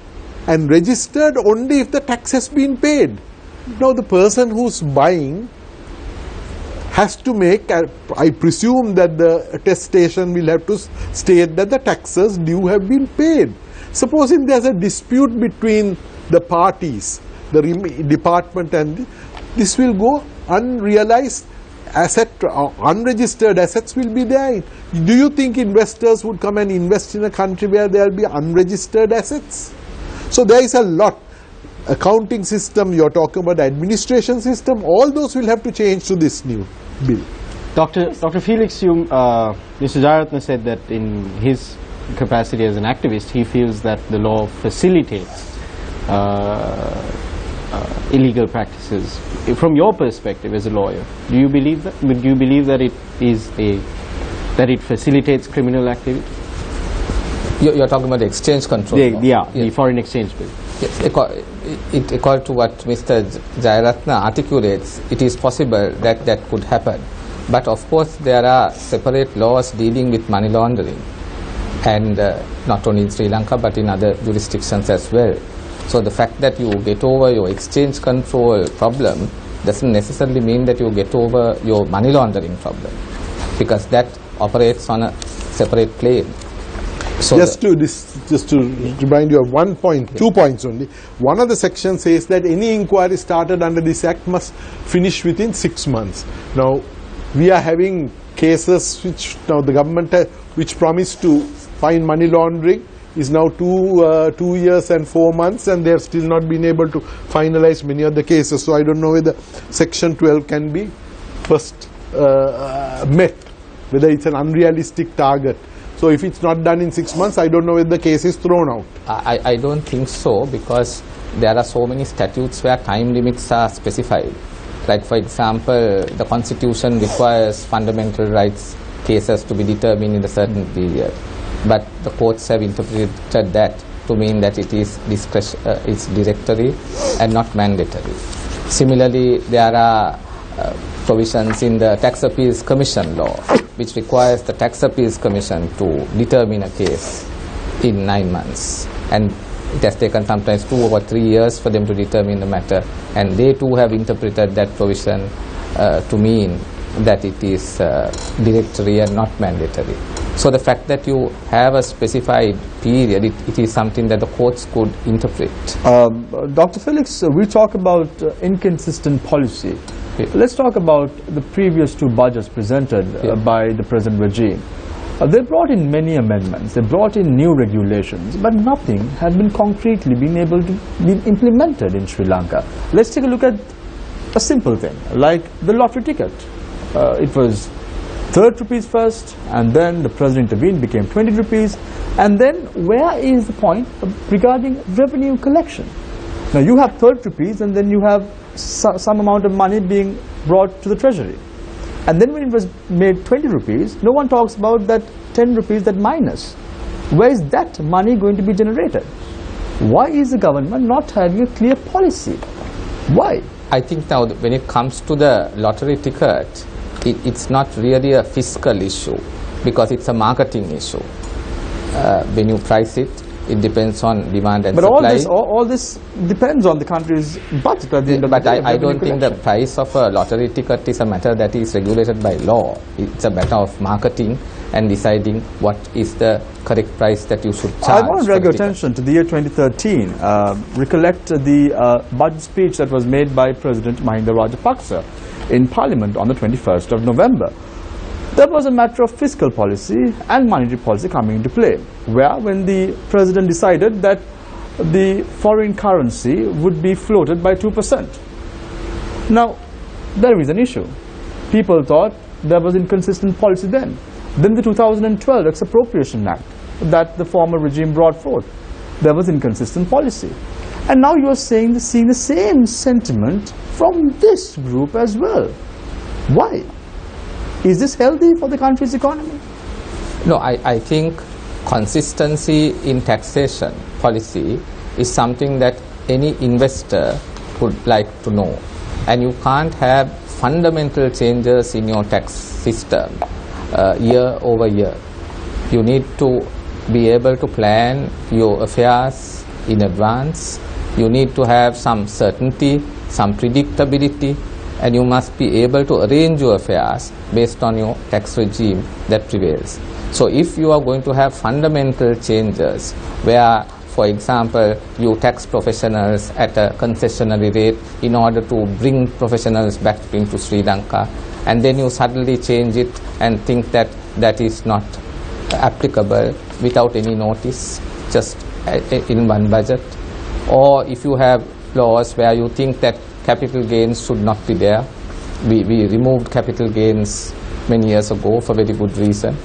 and registered only if the tax has been paid. Now the person who's buying has to make, I presume that the attestation will have to state that the taxes due have been paid. Supposing there's a dispute between the parties, the department and this will go unrealized asset, unregistered assets will be there. Do you think investors would come and invest in a country where there will be unregistered assets? So there is a lot. Accounting system, you're talking about administration system, all those will have to change to this new bill. Dr. Felix, Mr. Jayaratna said that in his capacity as an activist, he feels that the law facilitates illegal practices. From your perspective as a lawyer, do you believe that? Do you believe that it facilitates criminal activity? You're talking about the exchange control law? The foreign exchange bill. Yes, according to what Mr. Jayaratna articulates, it is possible that that could happen. But of course there are separate laws dealing with money laundering, and not only in Sri Lanka but in other jurisdictions as well. So the fact that you get over your exchange control problem doesn't necessarily mean that you get over your money laundering problem, because that operates on a separate plane. So just to remind you of 1 point, 2 points only. One of the sections says that any inquiry started under this act must finish within 6 months. Now, we are having cases which now the government which promised to find money laundering is now 2 years and 4 months, and they have still not been able to finalize many of the cases. So I don't know whether Section 12 can be first met, whether it's an unrealistic target. So if it's not done in 6 months, I don't know whether the case is thrown out. I don't think so, because there are so many statutes where time limits are specified. Like, for example, the Constitution requires fundamental rights cases to be determined in a certain period. But the courts have interpreted that to mean that it is it's directory and not mandatory. Similarly, there are provisions in the Tax Appeals Commission law which requires the Tax Appeals Commission to determine a case in 9 months, and it has taken sometimes 2 or 3 years for them to determine the matter, and they too have interpreted that provision to mean that it is directory and not mandatory. So the fact that you have a specified period, it is something that the courts could interpret. Dr. Felix, we talk about inconsistent policy. Let's talk about the previous 2 budgets presented by the present regime. They brought in many amendments, they brought in new regulations, but nothing has been concretely been able to be implemented in Sri Lanka. Let's take a look at a simple thing, like the lottery ticket. It was 30 rupees first, and then the president intervened, became 20 rupees, and then where is the point regarding revenue collection? Now you have 30 rupees, and then you have some amount of money being brought to the treasury. And then when it was made 20 rupees, no one talks about that 10 rupees, that minus. Where is that money going to be generated? Why is the government not having a clear policy? Why? I think now when it comes to the lottery ticket, it's not really a fiscal issue, because it's a marketing issue. When you price it, it depends on demand and supply. But all this depends on the country's budget at the end of the day. But I don't think the price of a lottery ticket is a matter that is regulated by law. It's a matter of marketing and deciding what is the correct price that you should charge. I want to drag your attention to the year 2013. Recollect the budget speech that was made by President Mahinda Rajapaksa in Parliament on the 21st of November. There was a matter of fiscal policy and monetary policy coming into play, where when the president decided that the foreign currency would be floated by 2%. Now, there is an issue. People thought there was inconsistent policy then. Then the 2012 Expropriation Act that the former regime brought forth, there was inconsistent policy. And now you are seeing the same sentiment from this group as well. Why? Is this healthy for the country's economy? No, I think consistency in taxation policy is something that any investor would like to know. And you can't have fundamental changes in your tax system year over year. You need to be able to plan your affairs in advance. You need to have some certainty, some predictability, and you must be able to arrange your affairs based on your tax regime that prevails. So if you are going to have fundamental changes where, for example, you tax professionals at a concessionary rate in order to bring professionals back into Sri Lanka, and then you suddenly change it and think that that is not applicable without any notice, just in one budget. Or if you have laws where you think that capital gains should not be there. We removed capital gains many years ago for very good reason.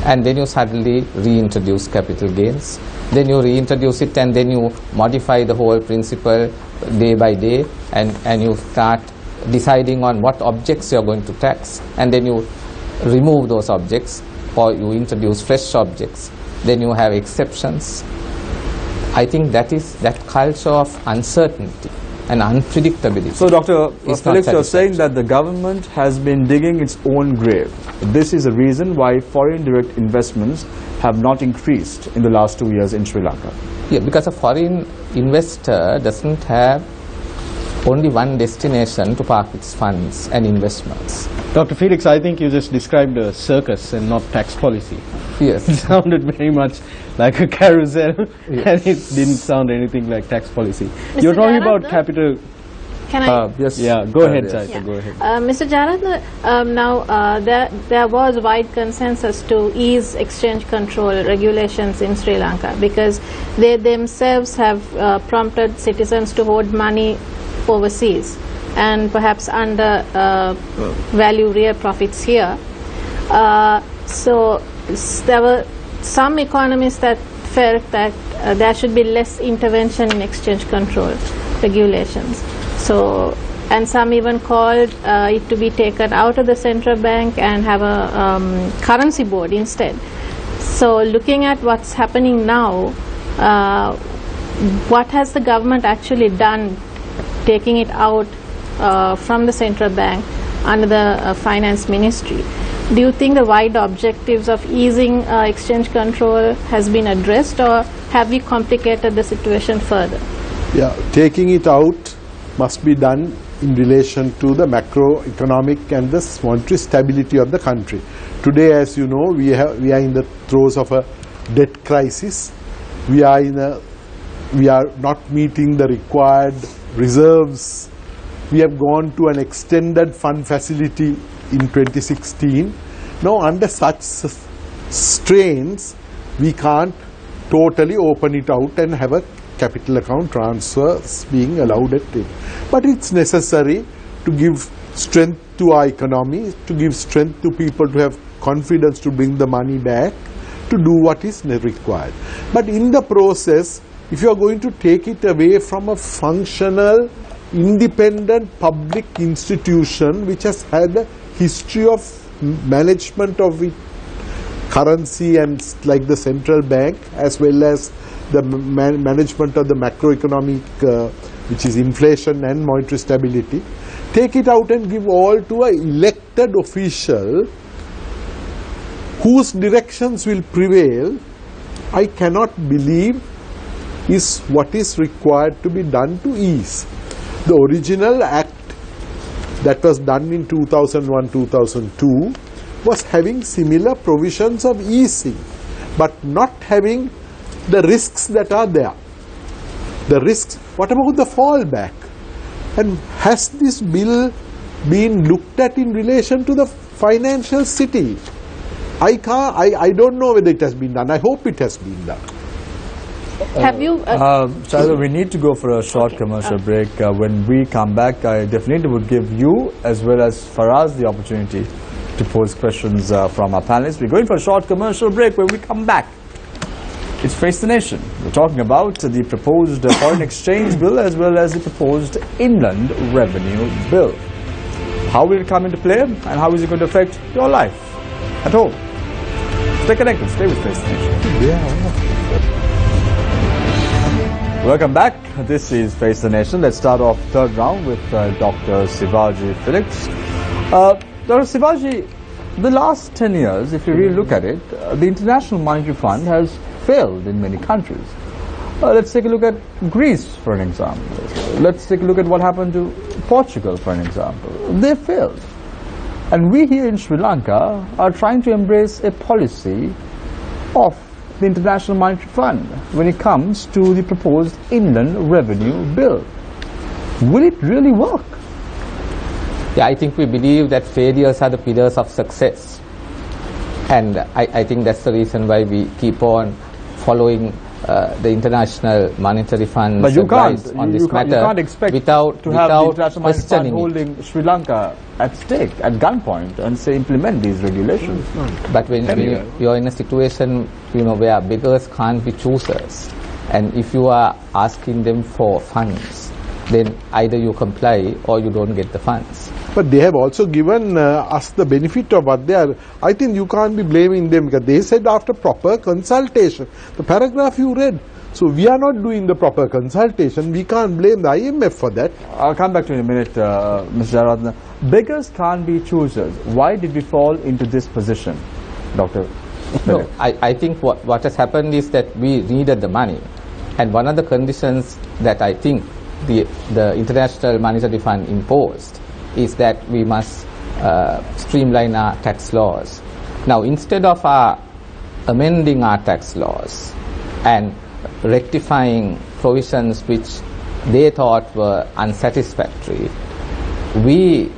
And then you suddenly reintroduce capital gains. Then you reintroduce it, and then you modify the whole principle day by day, and you start deciding on what objects you are going to tax, and then you remove those objects, or you introduce fresh objects. Then you have exceptions. I think that is that culture of uncertainty and unpredictability. So, Dr. Felix, you are saying that the government has been digging its own grave. This is the reason why foreign direct investments have not increased in the last 2 years in Sri Lanka. Yeah, because a foreign investor doesn't have only one destination to park its funds and investments. Dr. Felix, I think you just described a circus and not tax policy. Yes. It sounded very much like a carousel, and it didn't sound anything like tax policy. You're talking about capital. Can I? Yes. Yeah, go ahead, Yes. Saita, go ahead. Mr. Jaratna, there was wide consensus to ease exchange control regulations in Sri Lanka because they themselves have prompted citizens to hold money overseas and perhaps under value real profits here. So there were some economists that felt that there should be less intervention in exchange control regulations. So, and some even called it to be taken out of the central bank and have a currency board instead. So looking at what's happening now, what has the government actually done taking it out from the central bank under the finance ministry? Do you think the wide objectives of easing exchange control has been addressed, or have we complicated the situation further? Yeah, taking it out must be done in relation to the macroeconomic and the monetary stability of the country. Today, as you know, we are in the throes of a debt crisis. We are not meeting the required reserves. We have gone to an extended fund facility in 2016. Now, under such strains, we can't totally open it out and have a capital account transfers being allowed at it. But it's necessary to give strength to our economy, to give strength to people to have confidence to bring the money back, to do what is required. But in the process, if you are going to take it away from a functional, independent public institution which has had a history of management of currency and like the central bank, as well as the management of the macroeconomic, which is inflation and monetary stability, take it out and give all to an elected official whose directions will prevail, I cannot believe is what is required to be done to ease. The original act that was done in 2001-2002 was having similar provisions of easing, but not having the risks that are there. The risks, what about the fallback? And has this bill been looked at in relation to the financial city? I don't know whether it has been done. I hope it has been done. Have you? Shahida, we need to go for a short commercial break. When we come back, I definitely would give you as well as Faraz the opportunity to pose questions from our panelists. We're going for a short commercial break. When we come back, it's Face the Nation. We're talking about the proposed foreign exchange bill as well as the proposed inland revenue bill. How will it come into play and how is it going to affect your life at home? Stay connected. Stay with Face the Nation. Welcome back. This is Face the Nation. Let's start off third round with Dr. Sivaji Felix. Dr. Sivaji, the last 10 years, if you really look at it, the International Monetary Fund has failed in many countries. Let's take a look at Greece, for an example. Let's take a look at what happened to Portugal, for an example. They failed. And we here in Sri Lanka are trying to embrace a policy of the International Monetary Fund when it comes to the proposed inland revenue bill. Will it really work? Yeah, I think we believe that failures are the pillars of success. And I think that's the reason why we keep on following the International Monetary Fund's advice on this matter. You can't expect without to have the International Monetary Fund questioning holding Sri Lanka at stake, at gunpoint, and say implement these regulations. But when you're in a situation, where beggars can't be choosers, and if you are asking them for funds, then either you comply or you don't get the funds. But they have also given us the benefit of what they are. I think you can't be blaming them because they said after proper consultation. The paragraph you read. So we are not doing the proper consultation. We can't blame the IMF for that. I'll come back to you in a minute, Mr. Jaratna. Beggars can't be choosers. Why did we fall into this position, Dr. No, I think what has happened is that we needed the money. And one of the conditions that I think the International Monetary Fund imposed is that we must streamline our tax laws. Now, instead of amending our tax laws and rectifying provisions which they thought were unsatisfactory, we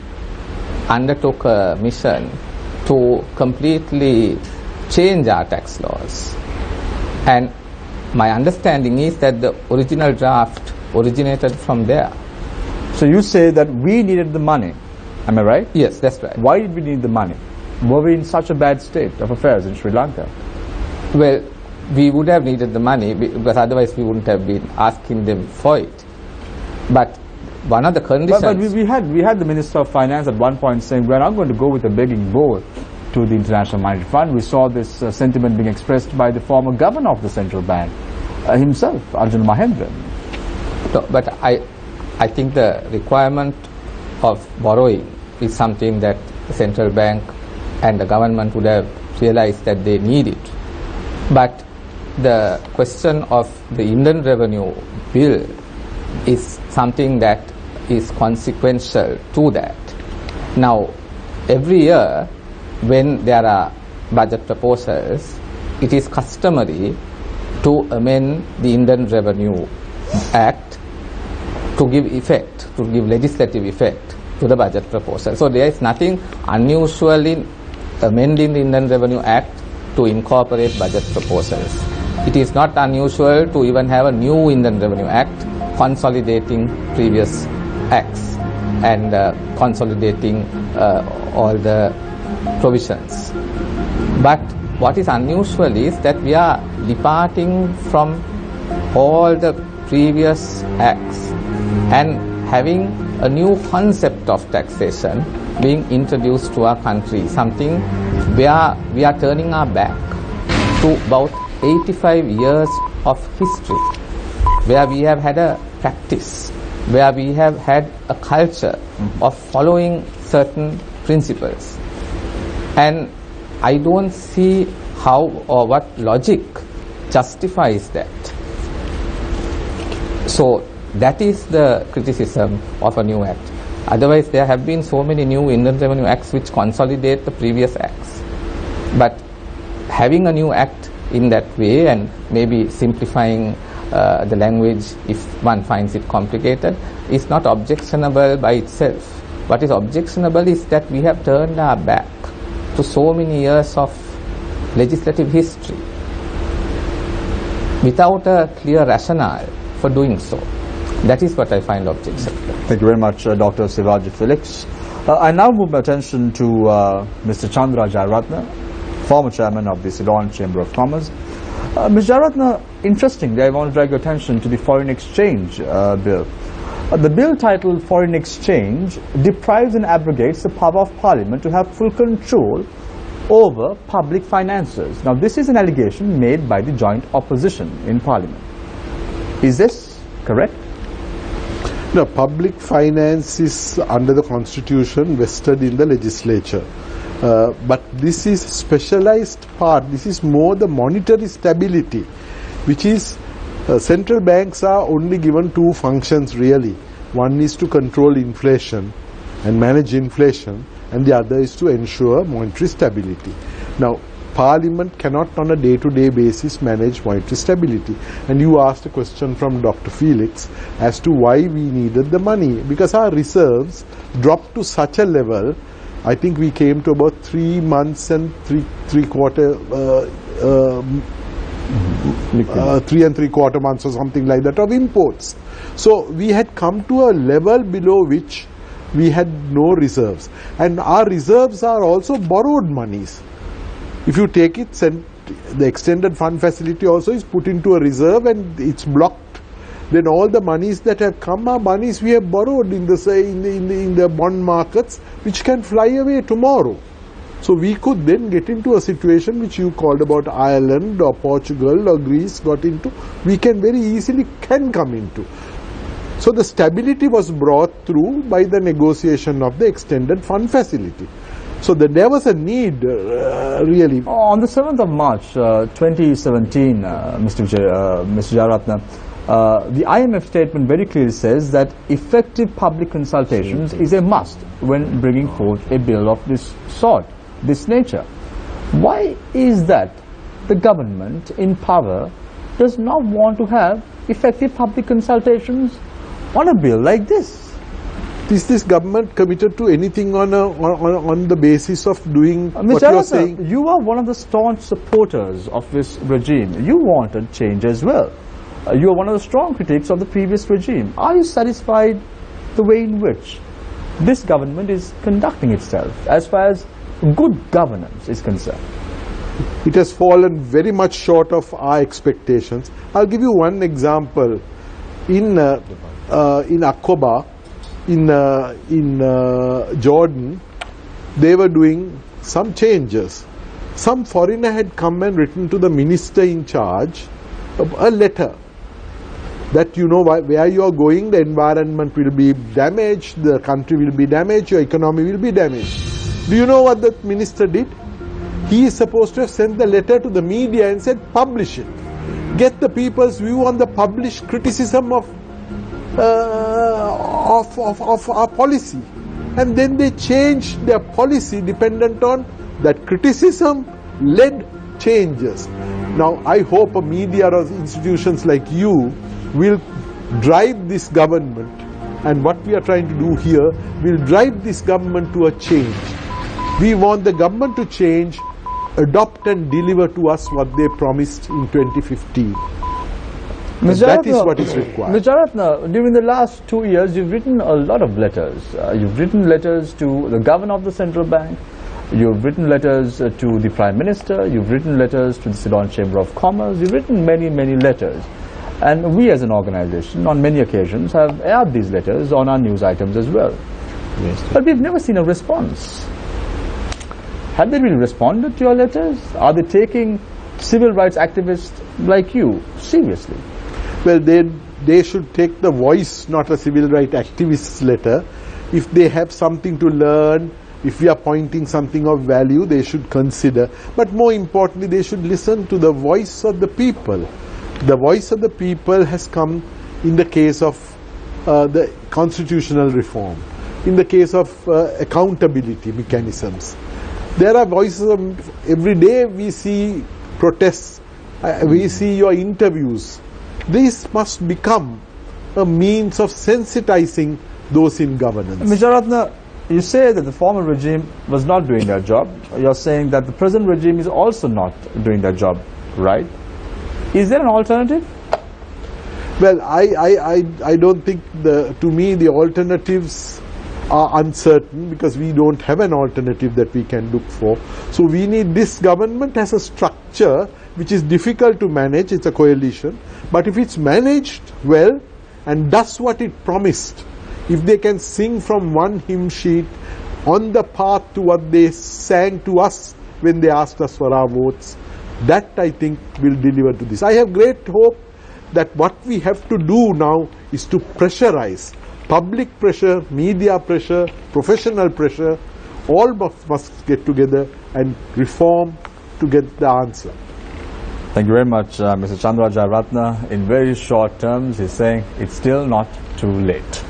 undertook a mission to completely change our tax laws. And my understanding is that the original draft originated from there. So you say that we needed the money, am I right? Yes, that's right. Why did we need the money? Were we in such a bad state of affairs in Sri Lanka? Well, we would have needed the money because otherwise we wouldn't have been asking them for it. But one of the conditions... But we had the Minister of Finance at one point saying we're not going to go with a begging bowl to the International Monetary Fund. We saw this sentiment being expressed by the former governor of the central bank himself, Arjun Mahendran. No, but I think the requirement of borrowing is something that the central bank and the government would have realized that they need it. But the question of the Indian revenue bill is something that is consequential to that. Now, every year when there are budget proposals, it is customary to amend the Indian Revenue Act to give effect, to give legislative effect to the budget proposal. So there is nothing unusual in amending the Indian Revenue Act to incorporate budget proposals. It is not unusual to even have a new Indian Revenue Act consolidating previous acts and consolidating all the provisions. But what is unusual is that we are departing from all the previous acts and having a new concept of taxation being introduced to our country, something where we are turning our back to about 85 years of history, where we have had a practice, where we have had a culture of following certain principles. And I don't see how or what logic justifies that. So that is the criticism of a new act. Otherwise, there have been so many new Indian Revenue Acts which consolidate the previous acts. But having a new act in that way and maybe simplifying the language if one finds it complicated is not objectionable by itself. What is objectionable is that we have turned our back to so many years of legislative history without a clear rationale for doing so. That is what I find objectionable. Thank you very much, Dr. Sivaji Felix. I now move my attention to Mr. Chandra Jayaratna, former chairman of the Ceylon Chamber of Commerce. Ms. Jayaratna, interestingly, I want to drag your attention to the foreign exchange bill. The bill titled Foreign Exchange deprives and abrogates the power of Parliament to have full control over public finances. Now, this is an allegation made by the joint opposition in Parliament. Is this correct? No, public finance is under the Constitution vested in the legislature. But this is specialized part. This is more the monetary stability, which is central banks are only given two functions really. One is to control inflation and manage inflation, and the other is to ensure monetary stability. Now, Parliament cannot on a day-to-day basis manage monetary stability. And you asked a question from Dr. Felix as to why we needed the money. Because our reserves dropped to such a level, I think we came to about 3 months and 3 and three quarter months or something like that of imports. So we had come to a level below which we had no reserves. And our reserves are also borrowed monies. If you take it, the extended fund facility also is put into a reserve and it's blocked. Then all the monies that have come are monies we have borrowed in the bond markets, which can fly away tomorrow. So we could then get into a situation which you called about Ireland or Portugal or Greece got into, we can very easily come into. So the stability was brought through by the negotiation of the extended fund facility. So there was a need really. On the 7th of March 2017, Mr. Jayaratna, The IMF statement very clearly says that effective public consultations is a must when bringing forth a bill of this sort, this nature. Why is that the government in power does not want to have effective public consultations on a bill like this? Is this government committed to anything on the basis of doing what Mr. you are Ratna, saying? you are one of the staunch supporters of this regime. You wanted change as well. You are one of the strong critics of the previous regime. Are you satisfied the way in which this government is conducting itself as far as good governance is concerned? It has fallen very much short of our expectations. I'll give you one example. In Aqaba, in Jordan, they were doing some changes. Some foreigner had come and written to the minister in charge a letter that, you know, where you are going, the environment will be damaged, the country will be damaged, your economy will be damaged. Do you know what the minister did? He is supposed to have sent the letter to the media and said, publish it. Get the people's view on the published criticism of our policy. And then they changed their policy dependent on that criticism led changes. Now I hope a media or institutions like you will drive this government, and what we are trying to do here will drive this government to a change. We want the government to change, adopt and deliver to us what they promised in 2015. That is what is required. Mr. Ratna, during the last 2 years, you've written a lot of letters. You've written letters to the governor of the central bank. You've written letters to the Prime Minister. You've written letters to the Ceylon Chamber of Commerce. You've written many, many letters. And we as an organization, on many occasions, have aired these letters on our news items as well. Yes, but we've never seen a response. Have they really responded to your letters? Are they taking civil rights activists like you seriously? Well, they should take the voice, not a civil rights activist's letter. If they have something to learn, if we are pointing something of value, they should consider. But more importantly, they should listen to the voice of the people. The voice of the people has come in the case of the constitutional reform, in the case of accountability mechanisms. There are voices every day. We see protests, we see your interviews. This must become a means of sensitizing those in governance. Mr. Ratna, you say that the former regime was not doing their job. You're saying that the present regime is also not doing their job, right? Is there an alternative? Well, I don't think, to me, the alternatives are uncertain, because we don't have an alternative that we can look for. So we need, this government has a structure which is difficult to manage. It's a coalition. But if it's managed well and does what it promised, if they can sing from one hymn sheet on the path to what they sang to us when they asked us for our votes, that I think will deliver to this. I have great hope that what we have to do now is to pressurize. Public pressure, media pressure, professional pressure, all must get together and reform to get the answer. Thank you very much, Mr. Chandra Jayaratna. In very short terms, he's saying it's still not too late.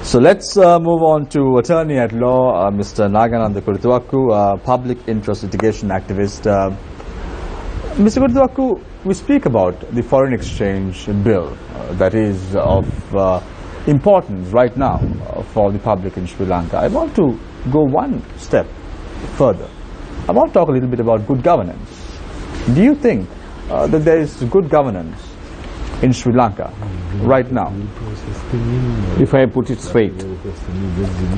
So let's move on to attorney at law, Mr. Nagananda Kurtuwaku, public interest litigation activist. Mr. Kurtuwaku, we speak about the foreign exchange bill that is of importance right now for the public in Sri Lanka. I want to go one step further. I want to talk a little bit about good governance. Do you think that there is good governance in Sri Lanka right now? If I put it straight,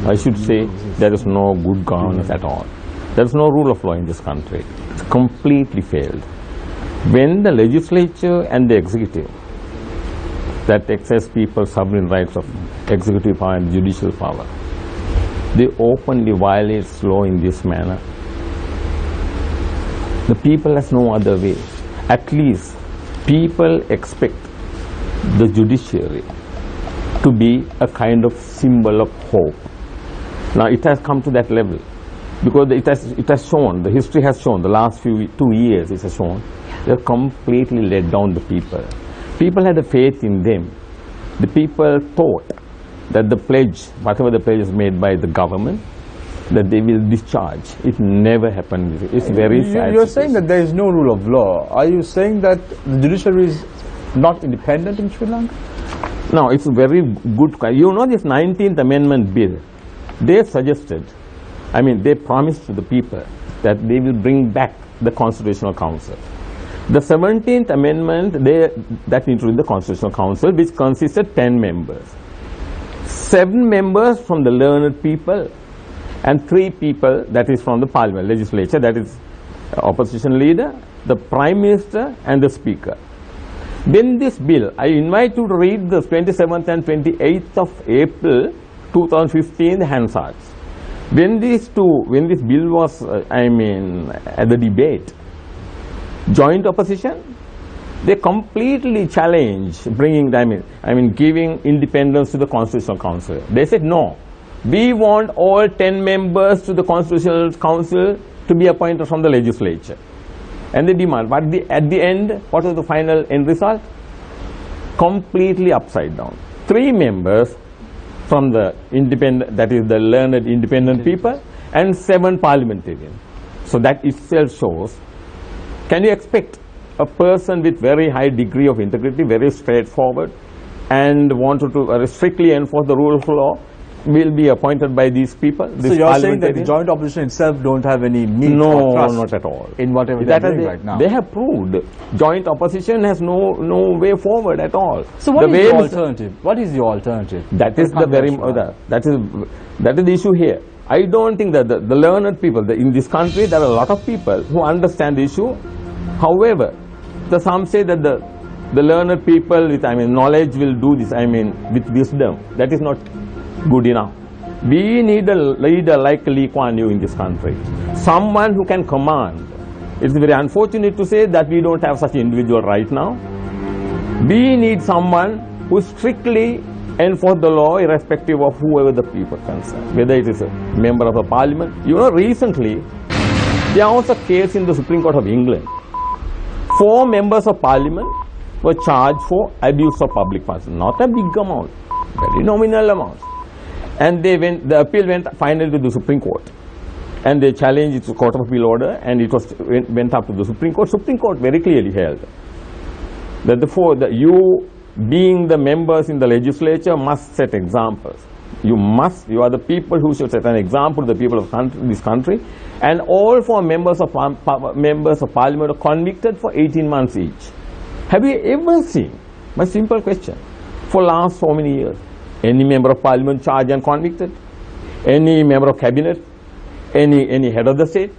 I should say there is no good governance at all. There is no rule of law in this country. It's completely failed. When the legislature and the executive, that exercise people's sovereign rights of executive power and judicial power, they openly violate law in this manner, the people has no other way. At least people expect the judiciary to be a kind of symbol of hope. Now it has come to that level because it has shown, the history has shown, the last 2 years it has shown, they have completely let down the people. People had a faith in them. The people thought that the pledge, whatever the pledge is made by the government, that they will discharge. It never happened. It's very sad. You're saying that there is no rule of law. Are you saying that the judiciary is not independent in Sri Lanka? No, it's a very good question. You know this 19th Amendment bill, they suggested, I mean, they promised to the people that they will bring back the Constitutional Council. The 17th Amendment, that introduced the Constitutional Council, which consisted of 10 members. 7 members from the learned people, and 3 people that is from the parliament, legislature, that is opposition leader, the prime minister and the speaker. When this bill, I invite you to read the 27th and 28th of April 2015, the Hansards. When this bill was, at the debate, joint opposition, they completely challenged bringing, giving independence to the Constitutional Council. They said no. We want all 10 members to the Constitutional Council to be appointed from the legislature. And they demand. But at the end, what was the final end result? Completely upside down. 3 members from the independent, that is the learned independent people, and 7 parliamentarians. So that itself shows, can you expect a person with very high degree of integrity, very straightforward, and wanted to strictly enforce the rule of law, will be appointed by these people? So you're saying that the joint opposition itself don't have any meat or trust? No, not at all. In whatever they're doing right now? They have proved joint opposition has no way forward at all. So what is the alternative? What is the alternative? That is the very that is the issue here. I don't think that the learned people in this country, there are a lot of people who understand the issue. However, some say that the learned people with knowledge will do this, with wisdom. That is not good enough. We need a leader like Lee Kuan Yew in this country. Someone who can command. It's very unfortunate to say that we don't have such an individual right now. We need someone who strictly enforce the law irrespective of whoever the people concerned, whether it is a member of the parliament. You know, recently there was a case in the Supreme Court of England. 4 members of parliament were charged for abuse of public funds. Not a big amount, very nominal amount. And the appeal went finally to the Supreme Court. And they challenged its Court of Appeal order, and it went up to the Supreme Court. Supreme Court very clearly held that you being the members in the legislature must set examples. You are the people who should set an example to the people of this country. And all 4 members of parliament are convicted for 18 months each. Have you ever seen, my simple question, for last so many years, any member of parliament charged and convicted? Any member of cabinet? Any head of the state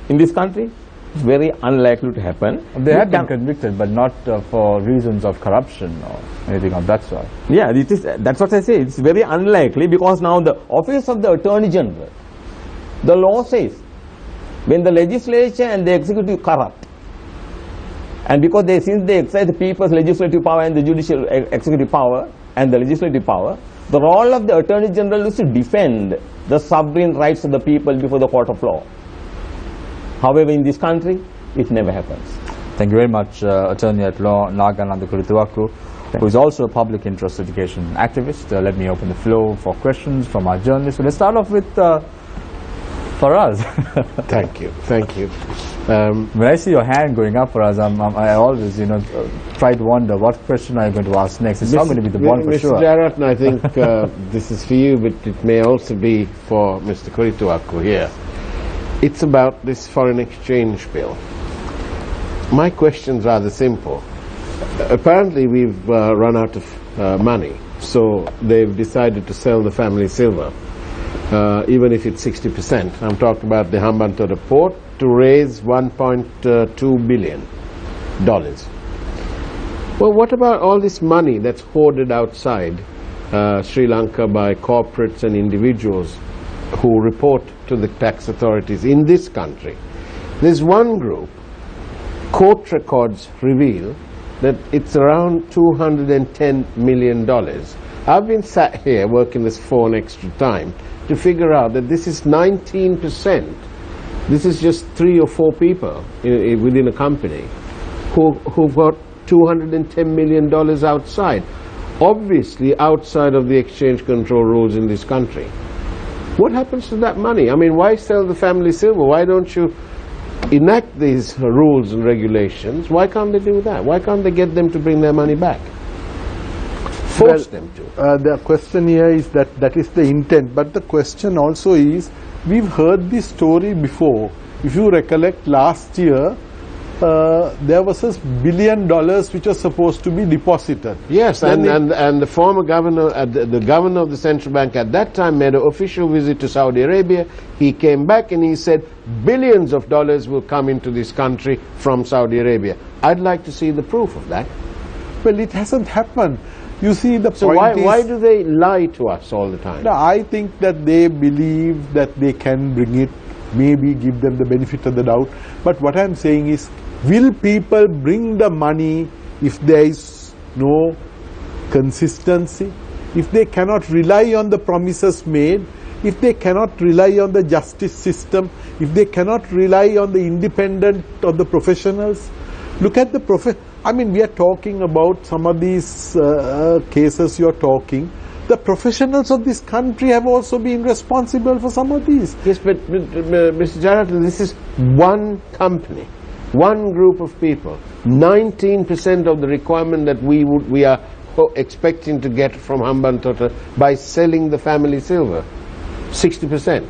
in this country? It's very unlikely to happen. They have been convicted, but not for reasons of corruption or anything of that sort. Yeah, that's what I say. It's very unlikely, because now the office of the Attorney General, the law says, when the legislature and the executive corrupt, and because since they exercise the people's legislative power and the judicial executive power and the legislative power, the role of the Attorney General is to defend the sovereign rights of the people before the court of law. However, in this country, it never happens. Thank you very much, Attorney at Law Nagananda Kurituwaku, who is also a public interest education activist. Let me open the floor for questions from our journalists. So let's start off with Faraz. Thank you. When I see your hand going up, Faraz, I always, try to wonder what question are you going to ask next. It's not going to be the one for sure. Mr. Jarat, I think this is for you, but it may also be for Mr. Kurituwaku here. It's about this foreign exchange bill. My question's rather simple. Apparently we've run out of money, so they've decided to sell the family silver, even if it's 60%. I'm talking about the Hambantota port, to raise $1.2 billion. Well, what about all this money that's hoarded outside Sri Lanka by corporates and individuals who report to the tax authorities in this country? There's one group, court records reveal that it's around $210 million. I've been sat here working this phone extra time to figure out that this is 19%. This is just 3 or 4 people within a company who've got $210 million outside, obviously outside of the exchange control rules in this country. What happens to that money? I mean, why sell the family silver? Why don't you enact these rules and regulations? Why can't they do that? Why can't they get them to bring their money back? Force them to. The question here is that is the intent, but the question also is, we've heard this story before. If you recollect, last year there was $1 billion which was supposed to be deposited. Yes, and the former governor, the governor of the central bank at that time made an official visit to Saudi Arabia. He came back and he said billions of dollars will come into this country from Saudi Arabia. I'd like to see the proof of that. Well, it hasn't happened. You see, the So point why do they lie to us all the time? No, I think that they believe that they can bring it, maybe give them the benefit of the doubt. But what I'm saying is, will people bring the money if there is no consistency? If they cannot rely on the promises made, if they cannot rely on the justice system, if they cannot rely on the independent of the professionals? Look at the I mean, we are talking about some of these cases you're talking. The professionals of this country have also been responsible for some of these. Yes, but Mr. Jaratal, this is one company, one group of people. 19% of the requirement that we are expecting to get from Hambantota by selling the family silver, 60%.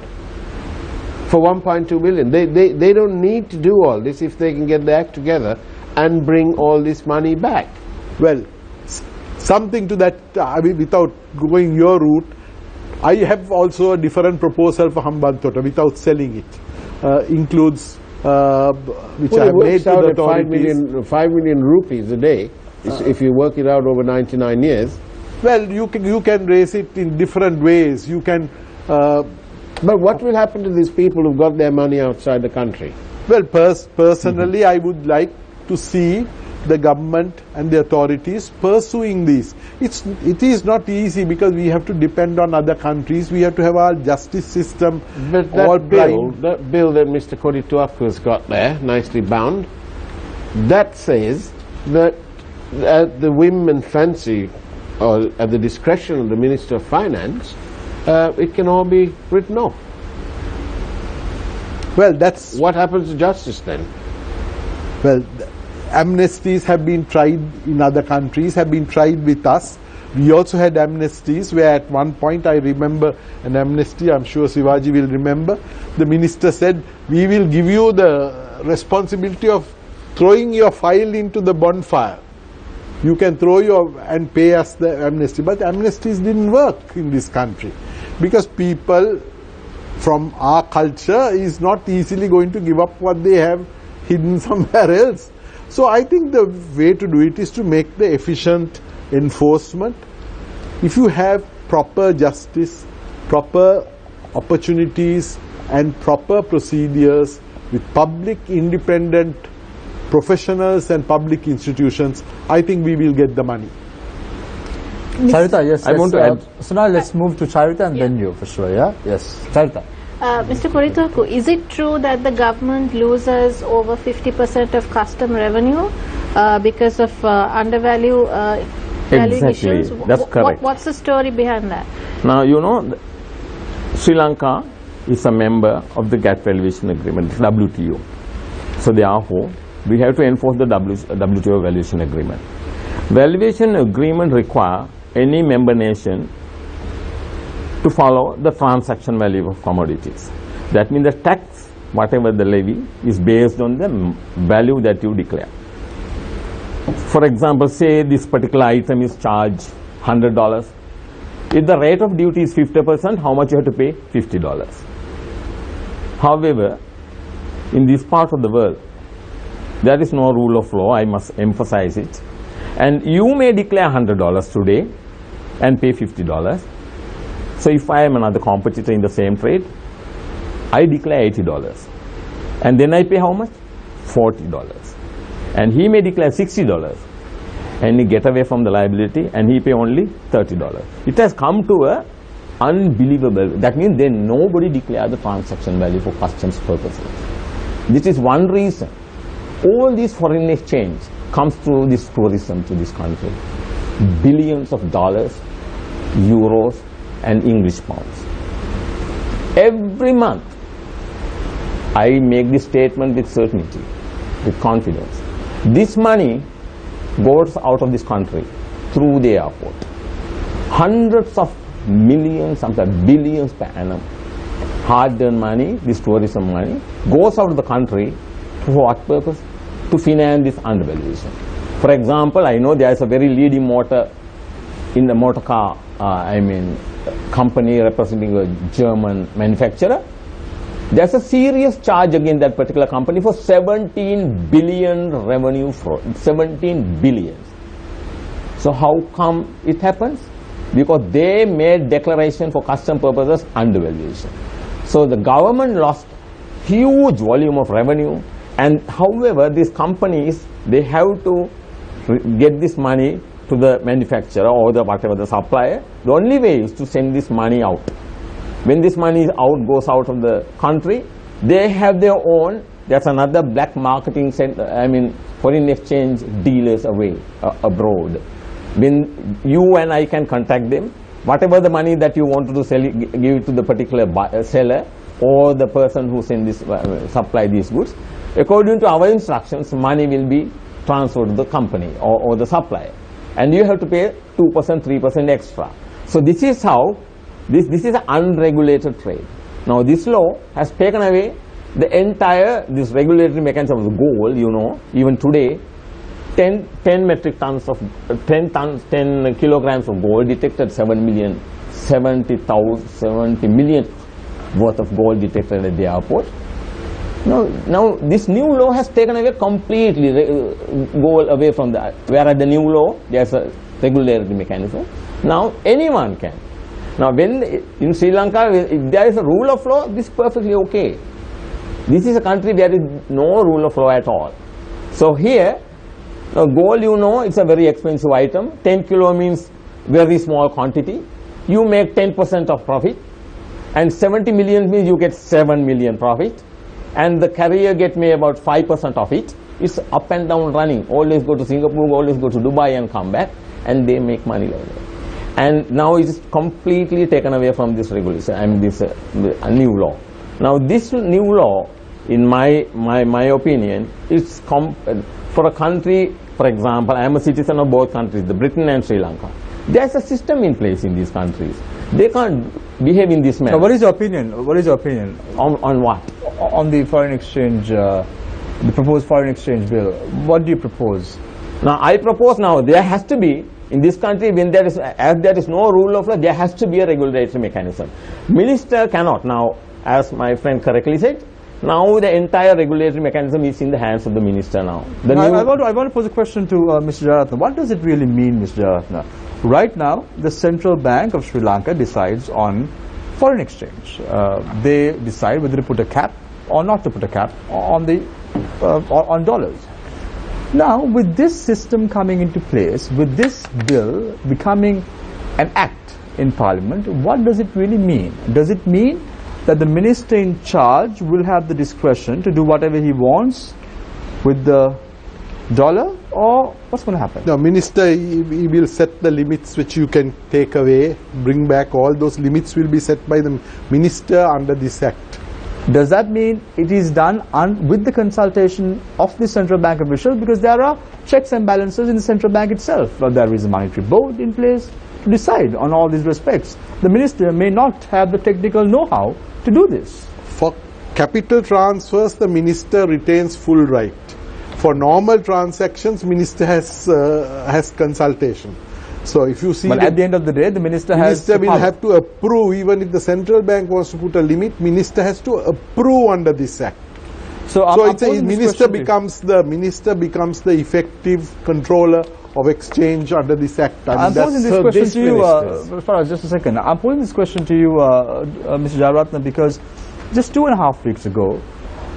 For 1.2 billion. They don't need to do all this if they can get their act together and bring all this money back. Well, something to that, I mean, without going your route, I have also a different proposal for Hambantota without selling it. Includes, which I have made to the authorities. 5 million rupees a day, if you work it out over 99 years. Well, you can raise it in different ways. You can... but what will happen to these people who've got their money outside the country? Well, personally, I would like to see the government and the authorities pursuing this. It is not easy because we have to depend on other countries. We have to have our justice system. But that bill that Mr. Kodituaku's got there, nicely bound, that says that at the whim and fancy, or at the discretion of the Minister of Finance, it can all be written off. Well, that's... What happens to justice then? Well, amnesties have been tried in other countries, have been tried with us. We also had amnesties where at one point, I remember an amnesty, I'm sure Sivaji will remember, the minister said, we will give you the responsibility of throwing your file into the bonfire. You can throw and pay us the amnesty. But amnesties didn't work in this country because people from our culture is not easily going to give up what they have hidden somewhere else. So I think the way to do it is to make the efficient enforcement. If you have proper justice, proper opportunities and proper procedures with public independent professionals and public institutions, I think we will get the money. Charita, yes. I want to add. So now let's move to Charita and then you for sure, yeah? Yes, Charita. Mr. Kodituaku, is it true that the government loses over 50% of custom revenue because of undervalue issues? Exactly, that's correct. What's the story behind that? Now, you know, Sri Lanka is a member of the GATT Valuation Agreement, WTO. So therefore, we have to enforce the WTO Valuation Agreement. Valuation Agreement requires any member nation to follow the transaction value of commodities. That means the tax, whatever the levy, is based on the value that you declare. For example, say this particular item is charged $100. If the rate of duty is 50%, how much you have to pay? $50. However, in this part of the world, there is no rule of law, I must emphasize it. And you may declare $100 today and pay $50. So if I am another competitor in the same trade, I declare $80. And then I pay how much? $40. And he may declare $60 and he get away from the liability and he pay only $30. It has come to a unbelievable, that means then nobody declare the transaction value for customs purposes. This is one reason. All these foreign exchange comes through this tourism to this country. Billions of dollars, euros and English pounds. Every month, I make this statement with certainty, with confidence. This money goes out of this country through the airport. Hundreds of millions, sometimes billions per annum, hard-earned money, this tourism money, goes out of the country for what purpose? To finance this undervaluation. For example, I know there is a very leading motor in the motor car, company representing a German manufacturer. There's a serious charge against that particular company for 17 billion revenue fraud. 17 billion. So how come it happens? Because they made declaration for custom purposes undervaluation. So the government lost huge volume of revenue, and however these companies, they have to get this money to the manufacturer or the whatever the supplier. The only way is to send this money out. When this money goes out of the country, they have their own, that's another black marketing foreign exchange dealers abroad. When you and I can contact them, whatever the money that you want to sell, give it to the particular seller or the person who send this, supply these goods. According to our instructions, money will be transferred to the company or the supplier, and you have to pay 2%, 3% extra. So this is how, this is an unregulated trade. Now this law has taken away the entire, this regulatory mechanism of the gold, you know, even today, 10 metric tons of, 10 kilograms of gold detected, 70 million worth of gold detected at the airport. Now this new law has taken away completely gold away from that. Whereas the new law, there's a regulatory mechanism. Now anyone can. Now when in Sri Lanka, if there is a rule of law, this is perfectly okay. This is a country where there is no rule of law at all. So here, gold, you know, it's a very expensive item. 10 kilo means very small quantity. You make 10% of profit, and 70 million means you get 7 million profit, and the carrier get me about 5% of it. It's up and down running. Always go to Singapore, always go to Dubai and come back, and they make money over there. And now it is completely taken away from this regulation, this new law. Now this new law, in my opinion, is for a country, for example, I am a citizen of both countries, the Britain and Sri Lanka. There's a system in place in these countries. They can't behave in this manner. So what is your opinion? What is your opinion? On what? On the foreign exchange, the proposed foreign exchange bill. What do you propose? Now I propose now there has to be, in this country, when there is, as there is no rule of law, there has to be a regulatory mechanism. Minister cannot. Now, as my friend correctly said, now the entire regulatory mechanism is in the hands of the minister now. I want to pose a question to Mr. Jayaratna. What does it really mean, Mr. Jayaratna? Right now, the Central Bank of Sri Lanka decides on foreign exchange. They decide whether to put a cap or not to put a cap on the on dollars. Now, with this system coming into place, with this bill becoming an act in Parliament, what does it really mean? Does it mean that the minister in charge will have the discretion to do whatever he wants with the dollar, or what's going to happen? The minister, he will set the limits which you can take away, bring back. All those limits will be set by the minister under this act. Does that mean it is done with the consultation of the central bank officials? Because there are checks and balances in the central bank itself. Well, there is a monetary board in place to decide on all these respects. The minister may not have the technical know-how to do this. For capital transfers, the minister retains full right. For normal transactions, minister has consultation. So if you see, but at the end of the day, the minister will have to approve. Even if the central bank wants to put a limit, minister has to approve under this act. So minister becomes the effective controller of exchange under this act. I'm posing this question to you, just a second. I'm posing this question to you, Mr. Jayaratna, because just 2.5 weeks ago,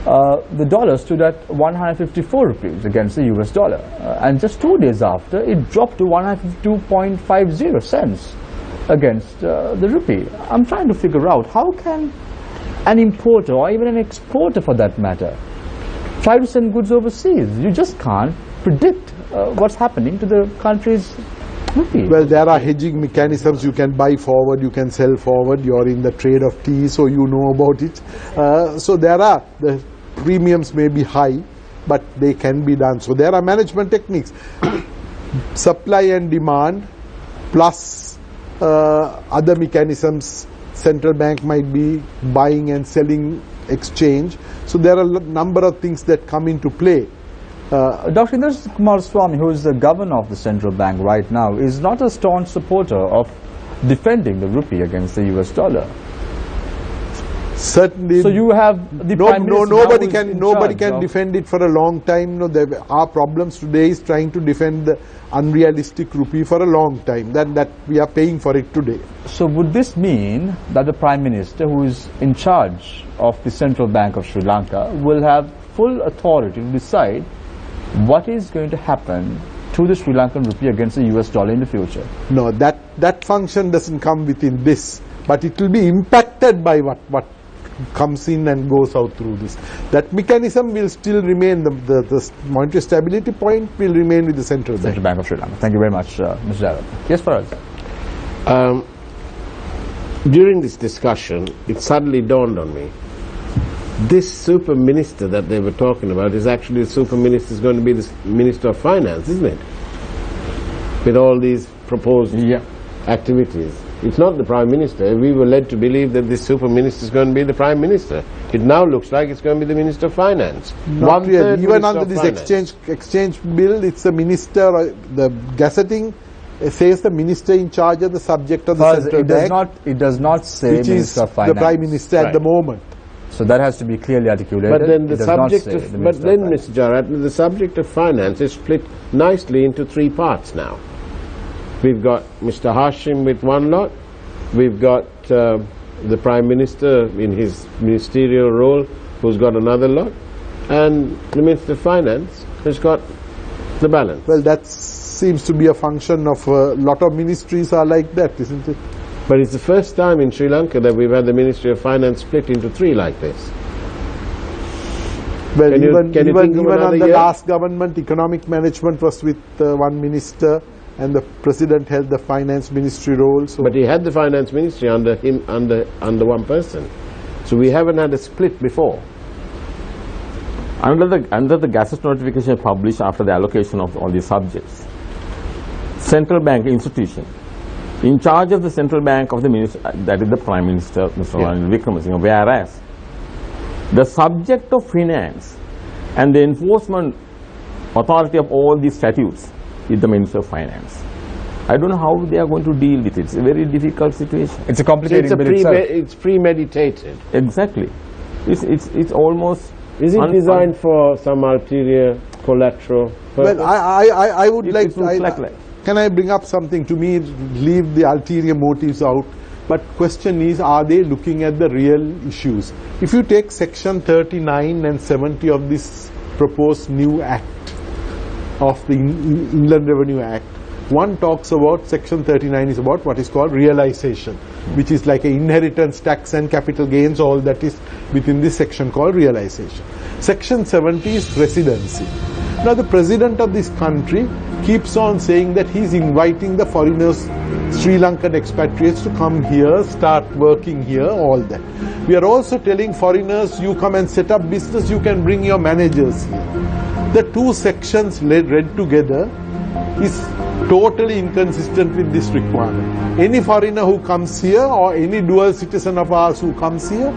the dollar stood at 154 rupees against the US dollar, and just 2 days after it dropped to 152.50 cents against the rupee. I'm trying to figure out how can an importer or even an exporter for that matter try to send goods overseas. You just can't predict what's happening to the country's rupee. Well, there are hedging mechanisms. You can buy forward, you can sell forward. You're in the trade of tea, so you know about it. So the premiums may be high, but they can be done. So there are management techniques. Supply and demand plus other mechanisms. Central bank might be buying and selling exchange. So there are a number of things that come into play. Dr. Indra Kumar Swamy, who is the governor of the central bank right now, is not a staunch supporter of defending the rupee against the US dollar. Certainly. So you have the Prime Minister nobody can defend it for a long time. No, there are problems today is trying to defend the unrealistic rupee for a long time. That we are paying for it today. So would this mean that the Prime Minister, who is in charge of the Central Bank of Sri Lanka, will have full authority to decide what is going to happen to the Sri Lankan rupee against the US dollar in the future? No, that function doesn't come within this, but it will be impacted by what comes in and goes out through this. That mechanism will still remain, the monetary stability point will remain with the Central Bank of Sri Lanka. Thank you very much, Mr. Jarrett. Yes, Faraz. During this discussion, it suddenly dawned on me, this super minister that they were talking about is actually the super minister is going to be the Minister of Finance, isn't it? With all these proposed activities. It's not the Prime Minister. We were led to believe that this super minister is going to be the Prime Minister. It now looks like it's going to be the Minister of Finance. Not really. Even under this exchange bill, it's the minister, the gazetting says the minister in charge of the subject of the central bank. It does not say Minister of Finance. The Prime Minister at the moment. So that has to be clearly articulated. But then Mr. Jarrett, the subject of finance is split nicely into three parts now. We've got Mr. Hashim with one lot, we've got the Prime Minister in his ministerial role who's got another lot, and the Minister of Finance has got the balance. Well, that seems to be a function of a lot of ministries are like that, isn't it? But it's the first time in Sri Lanka that we've had the Ministry of Finance split into three like this. Well, even on the last government, economic management was with one minister, and the president held the finance ministry role. So but he had the finance ministry under him, under one person. So we haven't had a split before. Under the Gazette notification published after the allocation of all these subjects, central bank institution, in charge of the central bank of the minister, that is the Prime Minister, Mr. Wickramasinghe, whereas the subject of finance and the enforcement authority of all these statutes is the Minister of Finance. I don't know how they are going to deal with it. It's a very difficult situation. It's a complicated bill itself. It's premeditated. Exactly. It's almost... Is it designed for some ulterior collateral purpose? Well, I would like... Can I bring up something? To me, leave the ulterior motives out. But question is, are they looking at the real issues? If you take section 39 and 70 of this proposed new act of the Inland Revenue Act, one talks about, section 39 is about what is called realization, which is like an inheritance tax and capital gains, all that is within this section called realization. Section 70 is residency. Now the president of this country keeps on saying that he's inviting the foreigners, Sri Lankan expatriates, to come here, start working here, all that. We are also telling foreigners, you come and set up business, you can bring your managers here. The two sections read together is totally inconsistent with this requirement. Any foreigner who comes here or any dual citizen of ours who comes here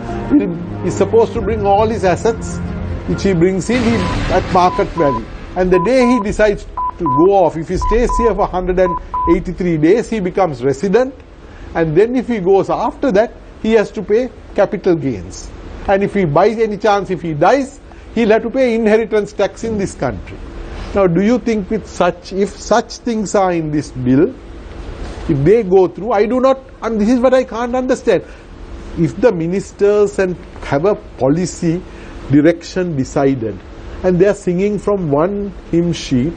is supposed to bring all his assets which he brings in at market value. And the day he decides to go off, if he stays here for 183 days, he becomes resident. And then if he goes after that, he has to pay capital gains. And if he buys any chance, if he dies, he'll have to pay inheritance tax in this country. Now, do you think with if such things are in this bill, if they go through, I do not, and this is what I can't understand. If the ministers and have a policy direction decided, and they are singing from one hymn sheet,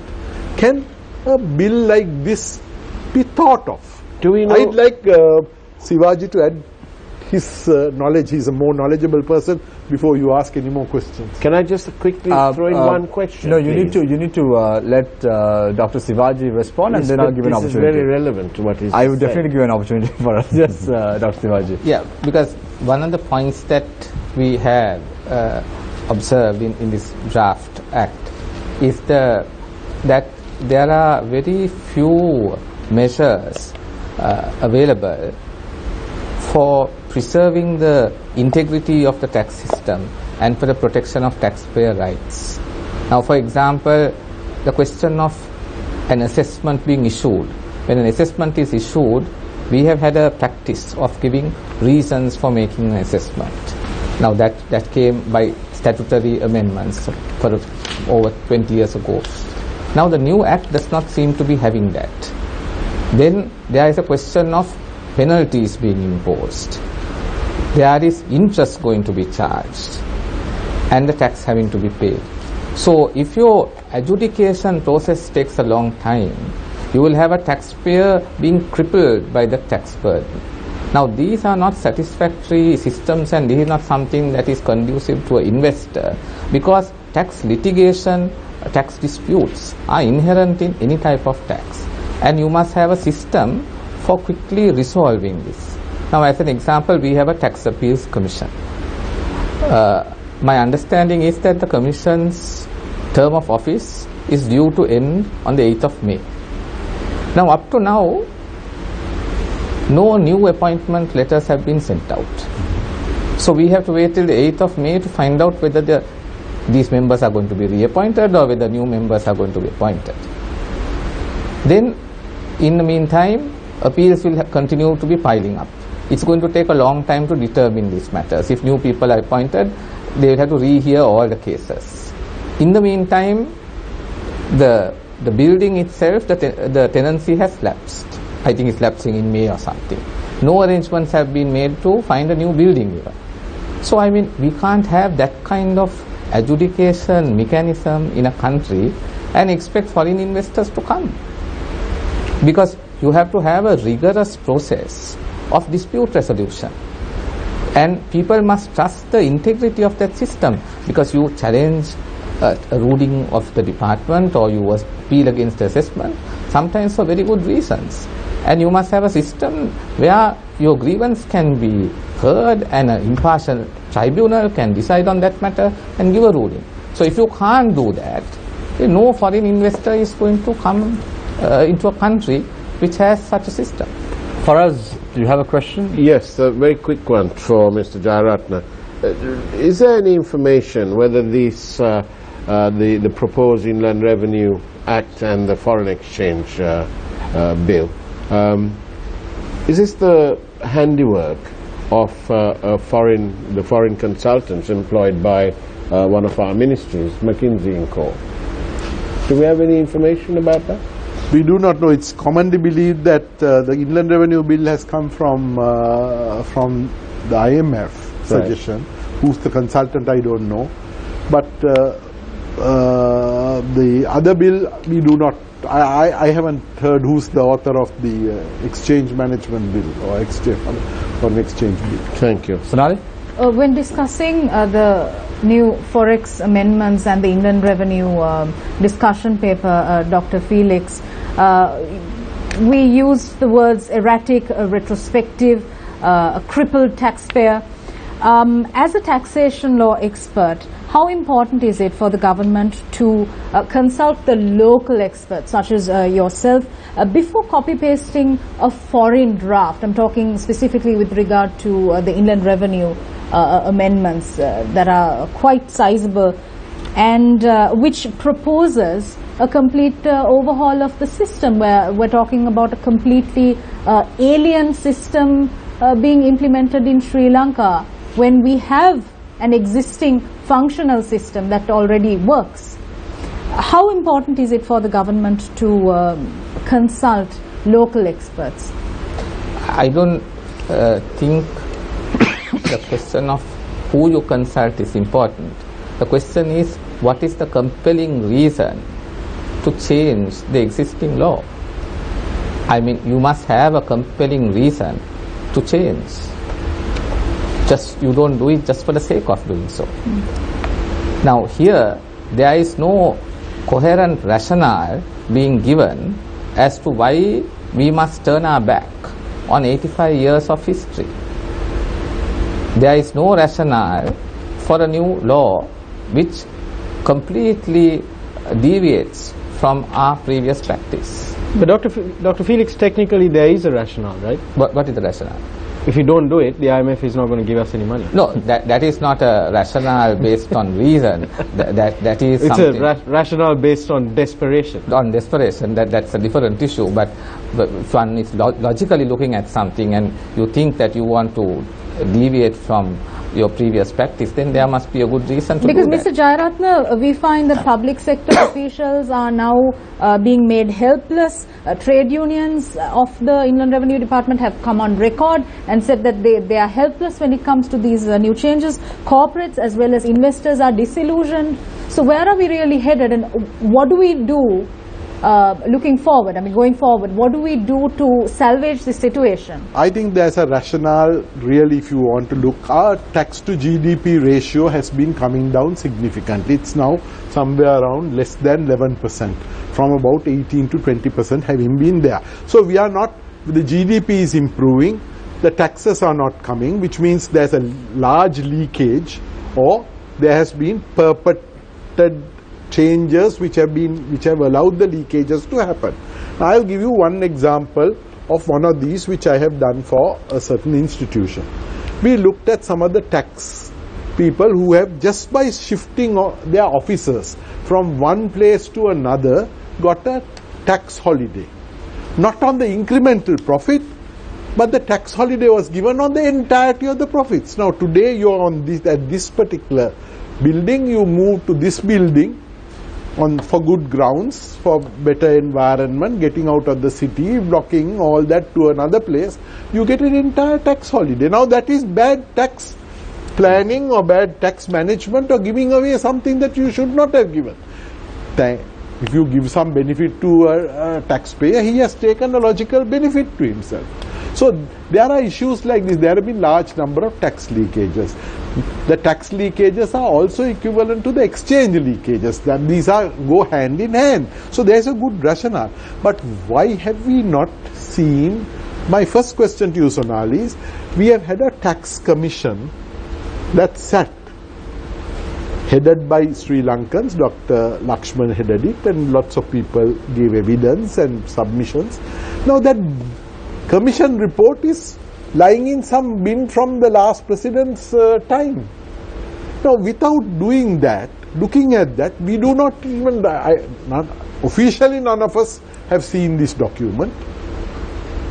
can a bill like this be thought of? Do we know? I'd like Sivaji to add his knowledge. He's a more knowledgeable person before you ask any more questions. Can I just quickly throw in one question? No, you please? need to let Dr. Sivaji respond, and then I'll give an opportunity. This is very relevant to what he's I would said. definitely give an opportunity for us. Yes, Dr. Sivaji. Yeah, because one of the points that we have observed in this draft act is that there are very few measures available for preserving the integrity of the tax system and for the protection of taxpayer rights. Now, for example, the question of an assessment being issued. When an assessment is issued, we have had a practice of giving reasons for making an assessment. Now, that came by statutory amendments for over 20 years ago. Now, the new act does not seem to be having that. Then there is a question of penalties being imposed. There is interest going to be charged and the tax having to be paid. So if your adjudication process takes a long time, you will have a taxpayer being crippled by the tax burden. Now, these are not satisfactory systems, and this is not something that is conducive to an investor, because tax litigation, tax disputes are inherent in any type of tax, and you must have a system for quickly resolving this. Now, as an example, we have a tax appeals commission. My understanding is that the commission's term of office is due to end on the 8th of May. Now, up to now, no new appointment letters have been sent out. So we have to wait till the 8th of May to find out whether these members are going to be reappointed or whether new members are going to be appointed. Then, in the meantime, appeals will continue to be piling up. It's going to take a long time to determine these matters. If new people are appointed, they will have to rehear all the cases. In the meantime, the building itself, the tenancy has lapsed. I think it's lapsing in May or something. No arrangements have been made to find a new building even. So, I mean, we can't have that kind of adjudication mechanism in a country and expect foreign investors to come. Because you have to have a rigorous process of dispute resolution. And people must trust the integrity of that system, because you challenge a ruling of the department or you appeal against the assessment, sometimes for very good reasons. And you must have a system where your grievance can be heard and an impartial tribunal can decide on that matter and give a ruling. So if you can't do that, no foreign investor is going to come into a country which has such a system. Faraz, do you have a question? Yes, a very quick one for Mr. Jayaratna. Is there any information whether these, the proposed Inland Revenue Act and the Foreign Exchange Bill, is this the handiwork of the foreign consultants employed by one of our ministries, McKinsey & Co.? Do we have any information about that? We do not know. It's commonly believed that the Inland Revenue Bill has come from the IMF suggestion. Right. Who's the consultant, I don't know. But the other bill, we do not. I haven't heard who's the author of the Exchange Management Bill or Foreign Exchange Bill. Thank you. Sonali? When discussing the new Forex amendments and the Inland Revenue discussion paper, Dr. Felix, we used the words erratic, retrospective, a crippled taxpayer. As a taxation law expert, how important is it for the government to consult the local experts, such as yourself, before copy-pasting a foreign draft? I'm talking specifically with regard to the Inland Revenue amendments that are quite sizable, and which proposes a complete overhaul of the system, where we're talking about a completely alien system being implemented in Sri Lanka, when we have an existing functional system that already works. How important is it for the government to consult local experts? I don't think the question of who you consult is important. The question is, what is the compelling reason to change the existing law? I mean, you must have a compelling reason to change. You don't do it just for the sake of doing so. Now here, there is no coherent rationale being given as to why we must turn our back on 85 years of history. There is no rationale for a new law which completely deviates from our previous practice. But Dr. Felix, technically there is a rationale, right? What is the rationale? If you don't do it, the IMF is not going to give us any money. No, that is not a rationale based on reason. That is it's something. It's a rationale based on desperation. On desperation, that's a different issue. But if one is logically looking at something and you think that you want to deviate from your previous practice, then there must be a good reason to because do that. Mr. Jayaratna, we find that public sector officials are now being made helpless. Trade unions of the Inland Revenue Department have come on record and said that they are helpless when it comes to these new changes. Corporates as well as investors are disillusioned. So where are we really headed, and what do we do looking forward? I mean, going forward, what do we do to salvage the situation? I think there's a rationale, really, if you want to look. Our tax to GDP ratio has been coming down significantly. It's now somewhere around less than 11%, from about 18 to 20% having been there. So we are not, the GDP is improving, the taxes are not coming, which means there's a large leakage, or there has been perpetrated changes which have allowed the leakages to happen. Now, I'll give you one example of one of these which I have done for a certain institution. We looked at some of the tax people who have, just by shifting their officers from one place to another, got a tax holiday. Not on the incremental profit, but the tax holiday was given on the entirety of the profits. Now today you are on at this particular building, you move to this building for good grounds, for better environment, getting out of the city, blocking all that to another place, you get an entire tax holiday. Now that is bad tax planning or bad tax management, or giving away something that you should not have given. If you give some benefit to a taxpayer, he has taken a logical benefit to himself. So there are issues like this. There have been large number of tax leakages. The tax leakages are also equivalent to the exchange leakages. That these go hand in hand. So there is a good rationale. But why have we not seen? My first question to you, Sonali, is we have had a tax commission that sat, headed by Sri Lankans. Dr. Lakshman headed it, and lots of people gave evidence and submissions. Now that commission report is lying in some bin from the last president's time. Now, without doing that, looking at that, we do not even, not officially, none of us have seen this document.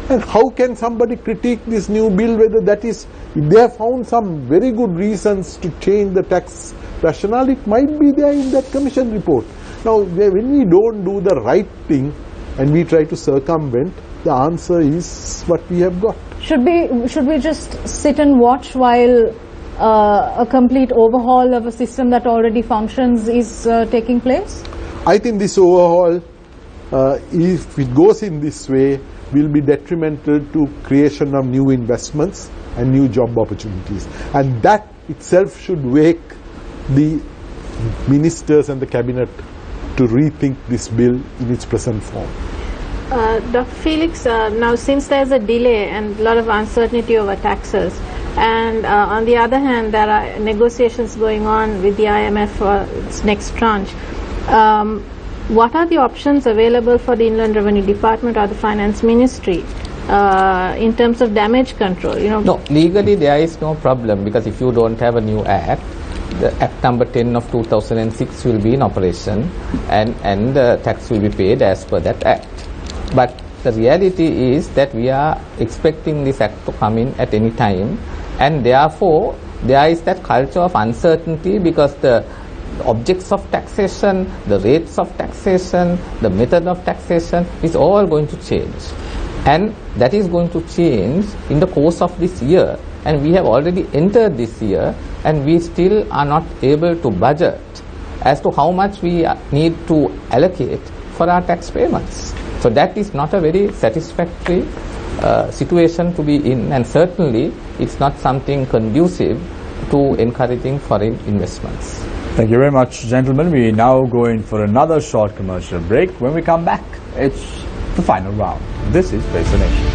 And how can somebody critique this new bill, whether that is, if they have found some very good reasons to change the tax rationale, it might be there in that commission report. Now, when we don't do the right thing and we try to circumvent, the answer is what we have got. Should we just sit and watch while a complete overhaul of a system that already functions is taking place? I think this overhaul, if it goes in this way, will be detrimental to creation of new investments and new job opportunities. And that itself should wake the ministers and the cabinet to rethink this bill in its present form. Dr. Felix, now since there is a delay and a lot of uncertainty over taxes, and on the other hand there are negotiations going on with the IMF for its next tranche, what are the options available for the Inland Revenue Department or the Finance Ministry in terms of damage control? No, legally there is no problem, because if you don't have a new act, the Act number 10 of 2006 will be in operation, and the tax will be paid as per that act. But the reality is that we are expecting this act to come in at any time, and therefore there is that culture of uncertainty, because the objects of taxation, the rates of taxation, the method of taxation is all going to change, and that is going to change in the course of this year, and we have already entered this year and we still are not able to budget as to how much we need to allocate for our tax payments. So that is not a very satisfactory situation to be in, and certainly it's not something conducive to encouraging foreign investments. Thank you very much, gentlemen. We now go in for another short commercial break. When we come back, it's the final round. This is Face the Nation.